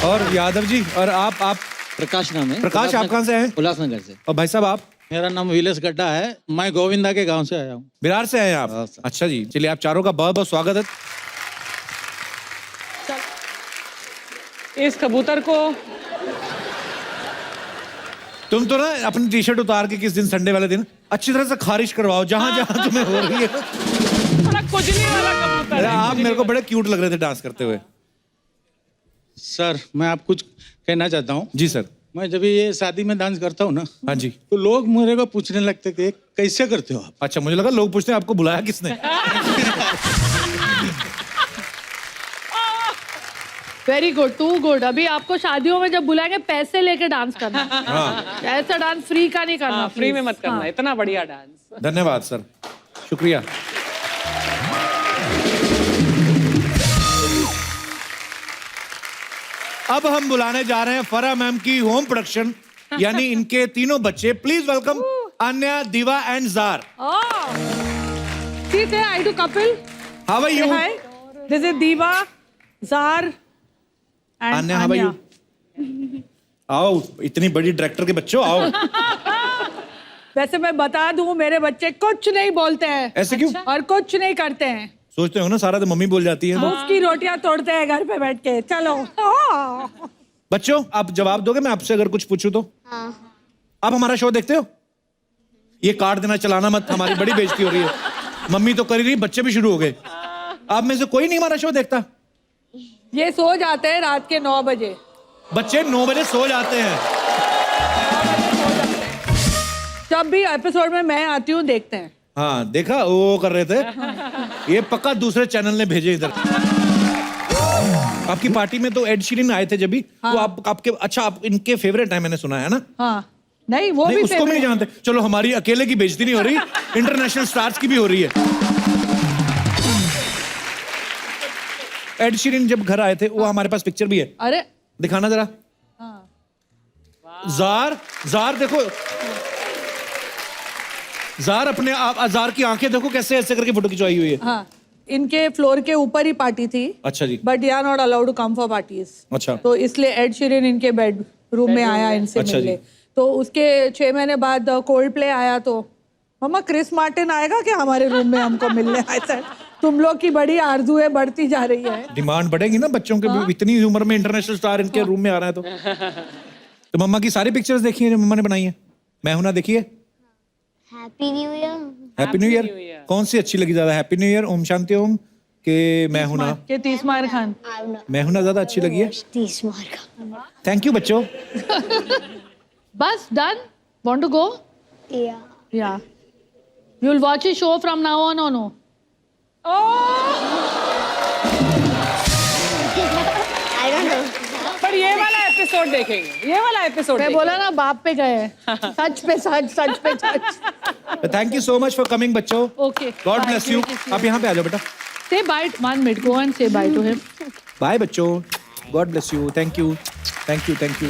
और यादव जी, और आप? प्रकाश नाम है। प्रकाश, आप कहाँ से हैं? उल्लासनगर से। और भाई साहब आप? मेरा नाम विलेस गड्ढा है, मैं गोविंदा के गांव से आया हूँ। बिहार से आए हैं आप? अच्छा जी, चलिए आप चारों का बहुत बहुत स्वागत है। इस कबूतर को तुम तो ना अपनी टी शर्ट उतार के किस दिन संडे वाले दिन अच्छी तरह से खारिश करवाओ, जहां जहां तुम्हें हो रही है। कुजली वाला कबूतर है। आप मेरे को बड़े क्यूट लग रहे थे डांस करते हुए। सर मैं आप कुछ कहना चाहता हूँ। जी सर। मैं जब ये शादी में डांस करता हूँ ना, हाँ जी, तो लोग मेरे को पूछने लगते थे कैसे करते हो आप? अच्छा, मुझे लगा लोग पूछते हैं आपको बुलाया किसने। Very good, too good. अभी आपको शादियों में जब बुलाएंगे पैसे लेके डांस करना। हाँ। ऐसा डांस फ्री का नहीं करना। फ्री में मत करना, इतना बढ़िया डांस। धन्यवाद सर, शुक्रिया। अब हम बुलाने जा रहे हैं फरा मैम की होम प्रोडक्शन, यानी इनके तीनों बच्चे। प्लीज वेलकम अन्या, दिवा एंड जार। ठीक है, I to Kapil. How are you? This is Diva, जार, अन्या, हाउ आर यू? आओ, इतनी बड़ी डायरेक्टर के बच्चों, आओ। वैसे मैं बता दूं, मेरे बच्चे कुछ नहीं बोलते हैं। ऐसे क्यों? और कुछ नहीं करते हैं। सोचते हो ना सारा तो मम्मी बोल जाती है। उसकी रोटियां तोड़ते हैं घर पे बैठ के। चलो। बच्चों आप जवाब दोगे मैं आपसे अगर कुछ पूछूं तो? हाँ। आप हमारा शो देखते हो? ये काट देना, चलाना मत, हमारी बड़ी बेइज्जती हो रही है। मम्मी तो कर ही रही, बच्चे भी शुरू हो गए। आप में से कोई नहीं हमारा शो देखता? ये सो जाते हैं रात के 9 बजे। बच्चे 9 बजे सो जाते हैं। जब भी एपिसोड में मैं आती हूँ देखते हैं। हाँ देखा, वो कर रहे थे। ये पक्का दूसरे चैनल ने भेजे इधर। आपकी पार्टी में तो एड शीरन आए थे जब भी। हाँ। वो आपके अच्छा, आप इनके फेवरेट है, मैंने सुना है ना? हाँ। नहीं, वो नहीं, भी उसको भी नहीं जानते। चलो हमारी अकेले की बेइज्जती नहीं हो रही, इंटरनेशनल स्टार्स की भी हो रही है। एड शीरन जब घर आए थे, वो हमारे पास पिक्चर भी है। अरे दिखाना जरा। जार, जार देखो, जार अपने आप, जार की आंखें देखो कैसे ऐसे करके फोटो खिंचवाई हुई है। हाँ, इनके फ्लोर के ऊपर ही पार्टी थी। अच्छा जी। But they are not allowed to come for parties. अच्छा। तो इसलिए एड शीरन इनके बेडरूम में आया इनसे अच्छा मिलने। जी। तो उसके 6 महीने बाद कोल्ड प्ले आया, तो मम्मा क्रिस मार्टिन आएगा क्या हमारे रूम में हमको मिलने? ऐसा तुम लोग की बड़ी आरजू है, बढ़ती जा रही है। डिमांड बढ़ेगी ना बच्चों के। हाँ? इतनी उम्र में इंटरनेशनल स्टार इनके रूम में आ रहा है तो मम्मा की सारी पिक्चर्स देखी है जो मम्मा ने बनाई है? मैं हूं ना, देखिए। Happy new year. Happy new year. कौन सी अच्छी लगी ज्यादा, happy new year, Om Shanti Om के मैं हूं ना? के 30 मार खान। मैं हूं ना ज्यादा अच्छी लगी है। 30 मार का। थैंक यू बच्चों। बस done? Want to go? Yeah. Yeah. You'll watch a show from now on or no? I don't know. पर ये वाला एपिसोड देखेंगे, ये वाला एपिसोड। मैं बोला ना बाप पे गए हैं। सच पे सच। Thank you so much for coming बच्चों। Okay. God bless you. आप यहाँ पे आ जाओ बेटा। Say bye, 1 minute. Go and say bye to him. Bye बच्चों, God bless you. Thank you thank you thank you.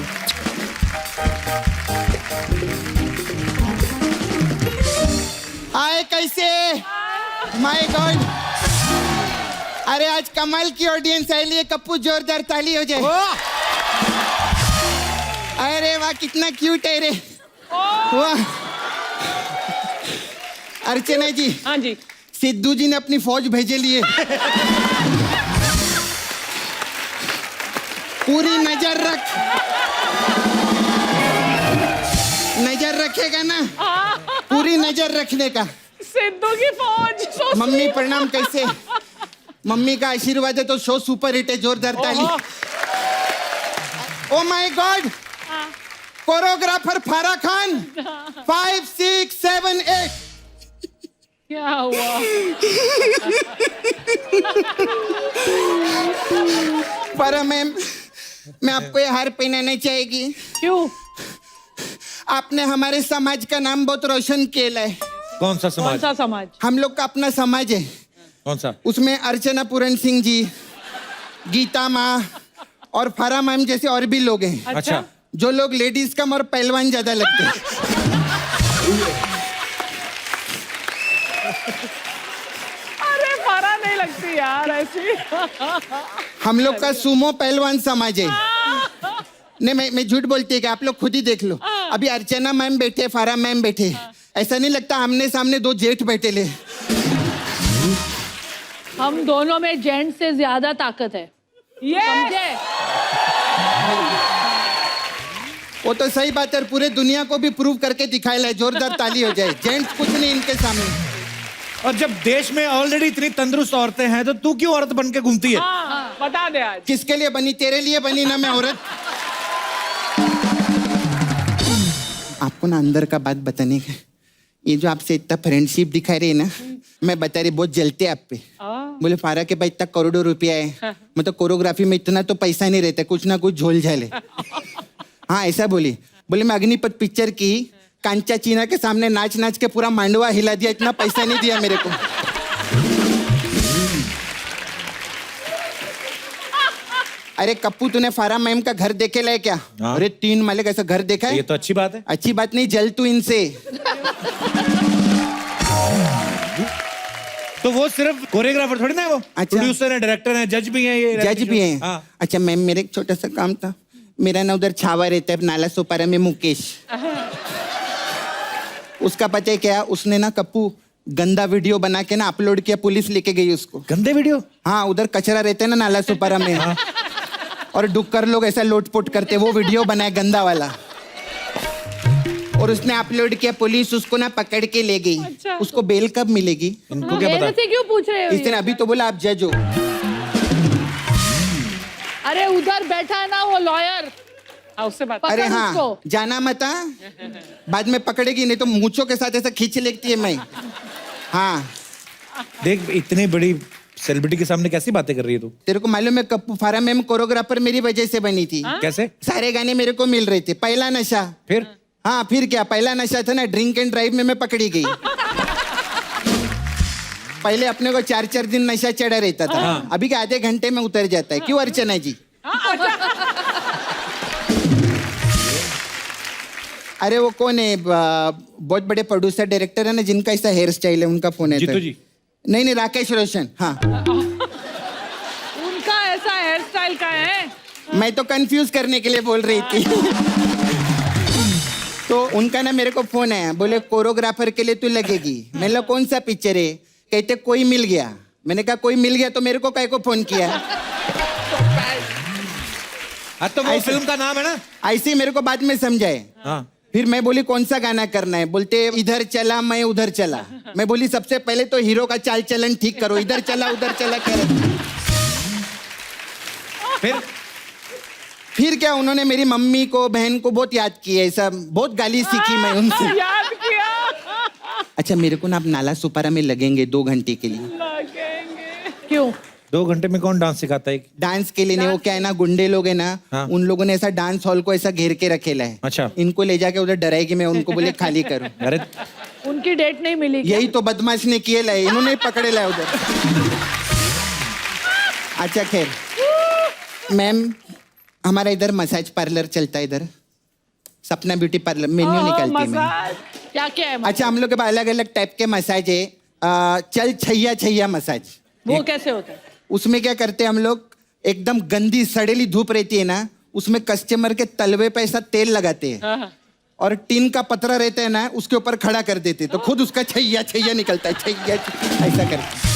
आए कैसे? माय गॉड, अरे आज कमाल की ऑडियंस आई है। कप्पू जोरदार ताली हो जाए। अरे वाह कितना क्यूट है रे। वाह अर्चना जी। हाँ जी। सिद्धू जी ने अपनी फौज भेजे लिए। पूरी नजर रखेगा ना, पूरी नजर रखने का। सिद्धू की फौज। मम्मी प्रणाम। कैसे? मम्मी का आशीर्वाद है तो शो सुपर हिट है। जोरदार ताली। ओ माय गॉड, कोरियोग्राफर फारा खान। 5 6 7 8। क्या हुआ? पर मैम, मैं आपको ये हार पहनाना चाहेगी। क्यों? आपने हमारे समाज का नाम बहुत रोशन किया है। कौन सा समाज? कौन सा समाज? हम लोग का अपना समाज है। कौन सा? उसमें अर्चना पूरन सिंह जी, गीता माँ और फारा मैम जैसे और भी लोग हैं। अच्छा। जो लोग लेडीज कम और पहलवान ज्यादा लगते हैं। अरे फारा नहीं लगती यार ऐसी। हम लोग का सुमो पहलवान समाज है। नहीं, मैं झूठ बोलती है कि आप लोग खुद ही देख लो। अभी अर्चना मैम बैठे, फारा मैम बैठे, ऐसा नहीं लगता आमने सामने दो जेठ बैठे ले। हम दोनों में जेंट्स से ज्यादा ताकत है। समझे? वो तो सही बात है, पूरे दुनिया को भी प्रूव करके दिखाया है। जोरदार ताली हो जाए। जेंट्स कुछ नहीं इनके सामने। और जब देश में ऑलरेडी इतनी तंदुरुस्त औरतें हैं तो तू क्यों औरत बन के घूमती है? बता दे आज। किसके लिए बनी? तेरे लिए बनी ना मैं औरत। आपको ना अंदर का बात बताने का, ये जो आपसे इतना फ्रेंडशिप दिखा रही है ना, मैं बता रही बहुत जलते आप पे। बोले फारा के भाई इतना करोड़ों रुपया है, मतलब कोरियोग्राफी में इतना तो पैसा नहीं रहता, कुछ ना कुछ झोल झाले। हाँ ऐसा बोली। बोले मैं अग्निपथ पिक्चर की कांचा चीना के सामने नाच नाच के पूरा मांडवा हिला दिया, इतना पैसा नहीं दिया मेरे को। अरे कप्पू तूने फारा मैम का घर देखे ले क्या? हाँ। अरे 3 माले का ऐसा घर देखा है? ये तो अच्छी बात है। अच्छी बात नहीं, जल तू इनसे। तो वो सिर्फ कोरियोग्राफर थोड़ी ना है, वो अच्छा। प्रोड्यूसर है, डायरेक्टर है, जज भी है। ये जज भी हैं। हाँ। अच्छा मैम, मेरे एक छोटा सा काम था। मेरा ना उधर छावा रहता है नाला सोपारा में, मुकेश। उसका पता है क्या? उसने ना कप्पू गंदा वीडियो बना के ना अपलोड किया, पुलिस लेके गई उसको। गंदे वीडियो? हाँ, उधर कचरा रहता है ना नाला सोपारा में। और डुक्कर लोग ऐसा लोटपोट करते, वो वीडियो बनाया गंदा वाला और उसने अपलोड किया। पुलिस उसको ना पकड़ के ले गई। अच्छा। उसको बेल कब मिलेगी? इनको क्या पता? मेरे से क्यों पूछ रहे हो? इसने अभी तो बोला आप जज हो। अरे उधर बैठा है ना वो लॉयर, उससे बात। अरे पकड़ हाँ, उसको। जाना मत। हाँ? बाद में पकड़ेगी, नहीं तो मूंछों के साथ ऐसा खींच लेती है मैं। हाँ देख, इतनी बड़ी सेलिब्रिटी के सामने कैसी बातें कर रही है तू? तेरे को मालूम है कप्पू फारा मैम कोरियोग्राफर मेरी वजह से बनी थी। कैसे? सारे गाने मेरे को मिल रहे थे। पहला नशा। फिर? हाँ फिर क्या, पहला नशा था ना ड्रिंक एंड ड्राइव में मैं पकड़ी गई। पहले अपने को 4-4 दिन नशा चढ़ा रहता था। अभी के आधे घंटे में उतर जाता है। क्यों अर्चना जी? अरे वो कौन है, बहुत बड़े प्रोड्यूसर डायरेक्टर है ना जिनका ऐसा हेयर स्टाइल है, उनका फोन है। जीतू जी? नहीं, राकेश रोशन। हाँ उनका ऐसा हेयर स्टाइल का है। मैं तो कंफ्यूज करने के लिए बोल रही थी। तो उनका ना मेरे को फोन आया, बोले कोरियोग्राफर के लिए तू लगेगी। मैंने कहा कौन सा पिक्चर है? कहते कोई मिल गया। मैंने कहा कोई मिल गया तो मेरे को काहे को फोन किया? तो वो फिल्म का नाम है ना? ऐसे ही मेरे को बाद में समझाए। हाँ। फिर मैं बोली कौन सा गाना करना है, बोलते इधर चला मैं उधर चला। मैं बोली सबसे पहले तो हीरो का चाल चलन ठीक करो, इधर चला उधर चला कर। फिर क्या, उन्होंने मेरी मम्मी को बहन को बहुत याद किया, ऐसा बहुत गाली सीखी मैं उनसे। याद किया। अच्छा मेरे को ना आप नाला सुपारा में लगेंगे 2 घंटे के लिए। क्यों? 2 घंटे में कौन डांस सिखाता है? डांस के लिए नहीं, वो क्या है ना, गुंडे लोग है ना, हाँ। उन लोगों ने ऐसा डांस हॉल को ऐसा घेर के रखेला है। अच्छा। इनको ले जाके उधर डराएगी मैं, उनको बोले खाली करो। अरे उनकी डेट नहीं मिली क्या? यही तो बदमाश ने किए लाए, इन्होंने पकड़े लाए उधर। अच्छा खैर मैम, हमारा इधर मसाज पार्लर चलता है, इधर सपना ब्यूटी पार्लर, मेन्यू निकलती है मैम। क्या क्या है? अच्छा हम लोग के पास अलग अलग टाइप के मसाज है। चल छैया छैया मसाज। वो कैसे होता है? उसमें क्या करते हैं हम लोग, एकदम गंदी सड़ेली धूप रहती है ना, उसमें कस्टमर के तलवे पे ऐसा तेल लगाते हैं और टीन का पतरा रहता है ना, उसके ऊपर खड़ा कर देते हैं, तो खुद उसका छैया छैया निकलता है, छैया ऐसा करके।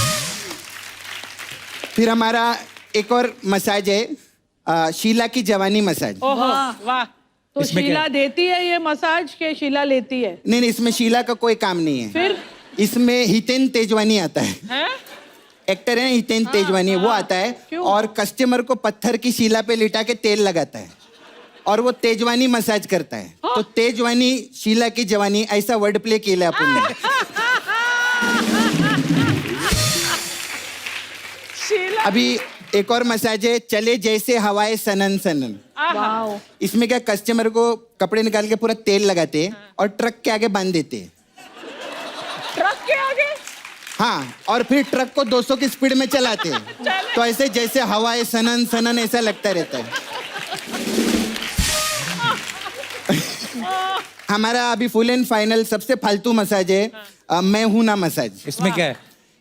फिर हमारा एक और मसाज है, शीला की जवानी मसाज। ओहो वाह। तो शीला देती है ये मसाज के शीला लेती है? नहीं, इसमें शीला का कोई काम नहीं है। फिर इसमें हितेन तेजवानी आता है, एक्टर है हितेन तेजवानी, वो आता है और कस्टमर को पत्थर की शीला पे लिटा के तेल लगाता है और वो तेजवानी मसाज करता है। तो तेजवानी शीला की जवानी, ऐसा वर्ड प्ले किया अपन ने। अभी एक और मसाज है, चले जैसे हवाएं सनन सनन। इसमें क्या, कस्टमर को कपड़े निकाल के पूरा तेल लगाते हैं और ट्रक के आगे बांध देते हैं। ट्रक के आगे? हाँ, और फिर ट्रक को 200 की स्पीड में चलाते हैं, तो ऐसे जैसे हवाएं सनन सनन ऐसा लगता रहता है। हमारा अभी फुल एंड फाइनल सबसे फालतू मसाज है, मैं हूं ना मसाज। इसमें क्या है?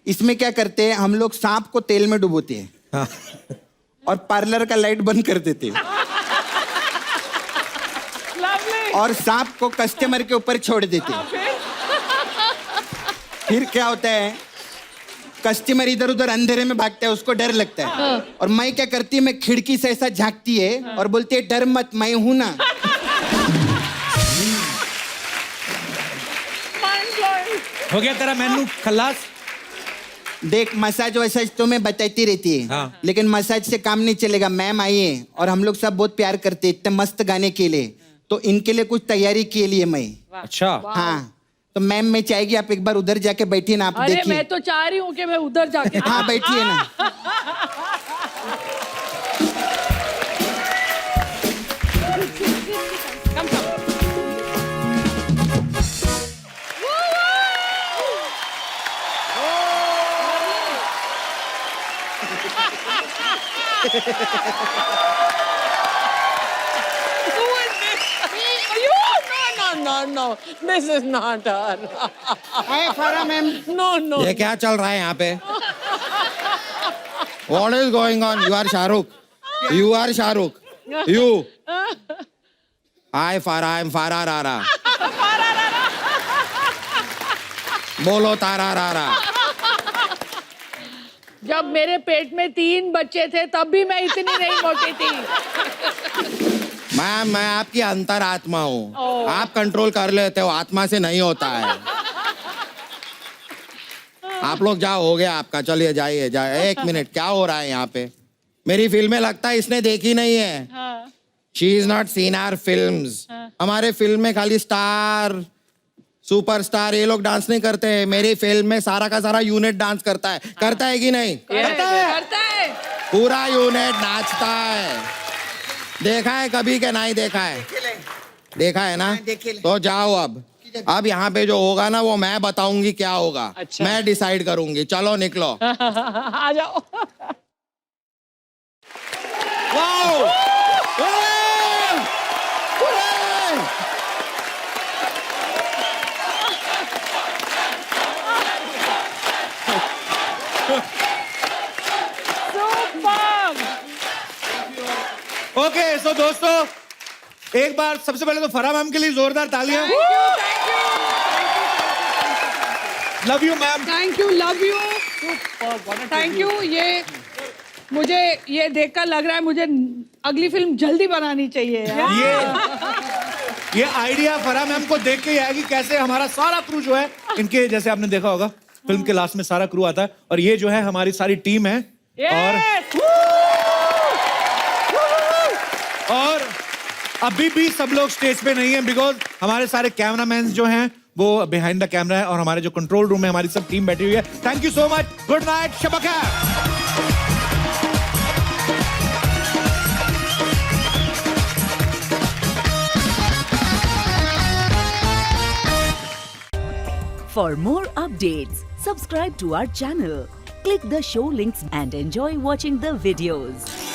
इसमें क्या करते हैं हम लोग, सांप को तेल में डुबोते हैं हाँ। और पार्लर का लाइट बंद कर देते हैं और सांप को कस्टमर के ऊपर छोड़ देते हैं। फिर क्या होता है, कस्टमर इधर उधर अंधेरे में भागता है, उसको डर लगता है और मैं क्या करती है, मैं खिड़की से ऐसा झांकती है और बोलती है डर मत, मैं हूं ना। हो गया तेरा मेनू खल्लास। देख मसाज वसाज तो मैं बताती रहती है, हाँ। लेकिन मसाज से काम नहीं चलेगा। मैम आई है और हम लोग सब बहुत प्यार करते हैं इतने मस्त गाने के लिए, तो इनके लिए कुछ तैयारी के लिए मैं। अच्छा हाँ, तो मैम मैं चाहेगी आप एक बार उधर जाके बैठिए ना, आप अरे देखिए। मैं तो चाह रही हूँ कि मैं उधर जाके हाँ बैठिए ना। No, this is not her. Hey, Farah ma'am. No. ये क्या चल रहा है यहाँ पे? What is going on? You are Shahrukh. You are Shahrukh. You. Hi Farah, I'm Farah Rara. बोलो तारा रारा। जब मेरे पेट में 3 बच्चे थे तब भी मैं इतनी नहीं मोटी थी। मैम मैं आपकी अंतरात्मा हूँ, आप कंट्रोल कर लेते हो, आत्मा से नहीं होता है। आप लोग जाओ, हो गया आपका, चलिए जाइए जाइए। 1 मिनट, क्या हो रहा है यहाँ पे? मेरी फिल्में लगता है इसने देखी नहीं है। She is not seen our films. हमारे फिल्म में खाली स्टार सुपरस्टार ये लोग डांस नहीं करते हैं, मेरी फिल्म में सारा का सारा यूनिट डांस करता है। करता है कि नहीं? करता है। पूरा यूनिट नाचता है। देखा है कभी के नहीं देखा है? देखा है ना? तो जाओ अब यहाँ पे जो होगा ना वो मैं बताऊंगी क्या होगा। अच्छा। मैं डिसाइड करूंगी। चलो निकलो। आ जाओ। वाओ! ओके सो दोस्तों, एक बार सबसे पहले तो फराह मैम के लिए जोरदार तालियां। Love you ma'am. Thank you, love you, thank you. ये मुझे ये देखकर लग रहा है मुझे अगली फिल्म जल्दी बनानी चाहिए यार। ये ये आइडिया फराह मैम को देख के ही आएगी कैसे हमारा सारा क्रू जो है इनके जैसे आपने देखा होगा फिल्म के लास्ट में सारा क्रू आता है और ये जो है हमारी सारी टीम है और अभी भी सब लोग स्टेज पे नहीं है बिकॉज हमारे सारे कैमरामैन जो हैं वो बिहाइंड द कैमरा है और हमारे जो कंट्रोल रूम है हमारी सब टीम बैठी हुई है thank you so much good night शब खैर For more updates, subscribe to our channel, click the show links and enjoy watching the videos.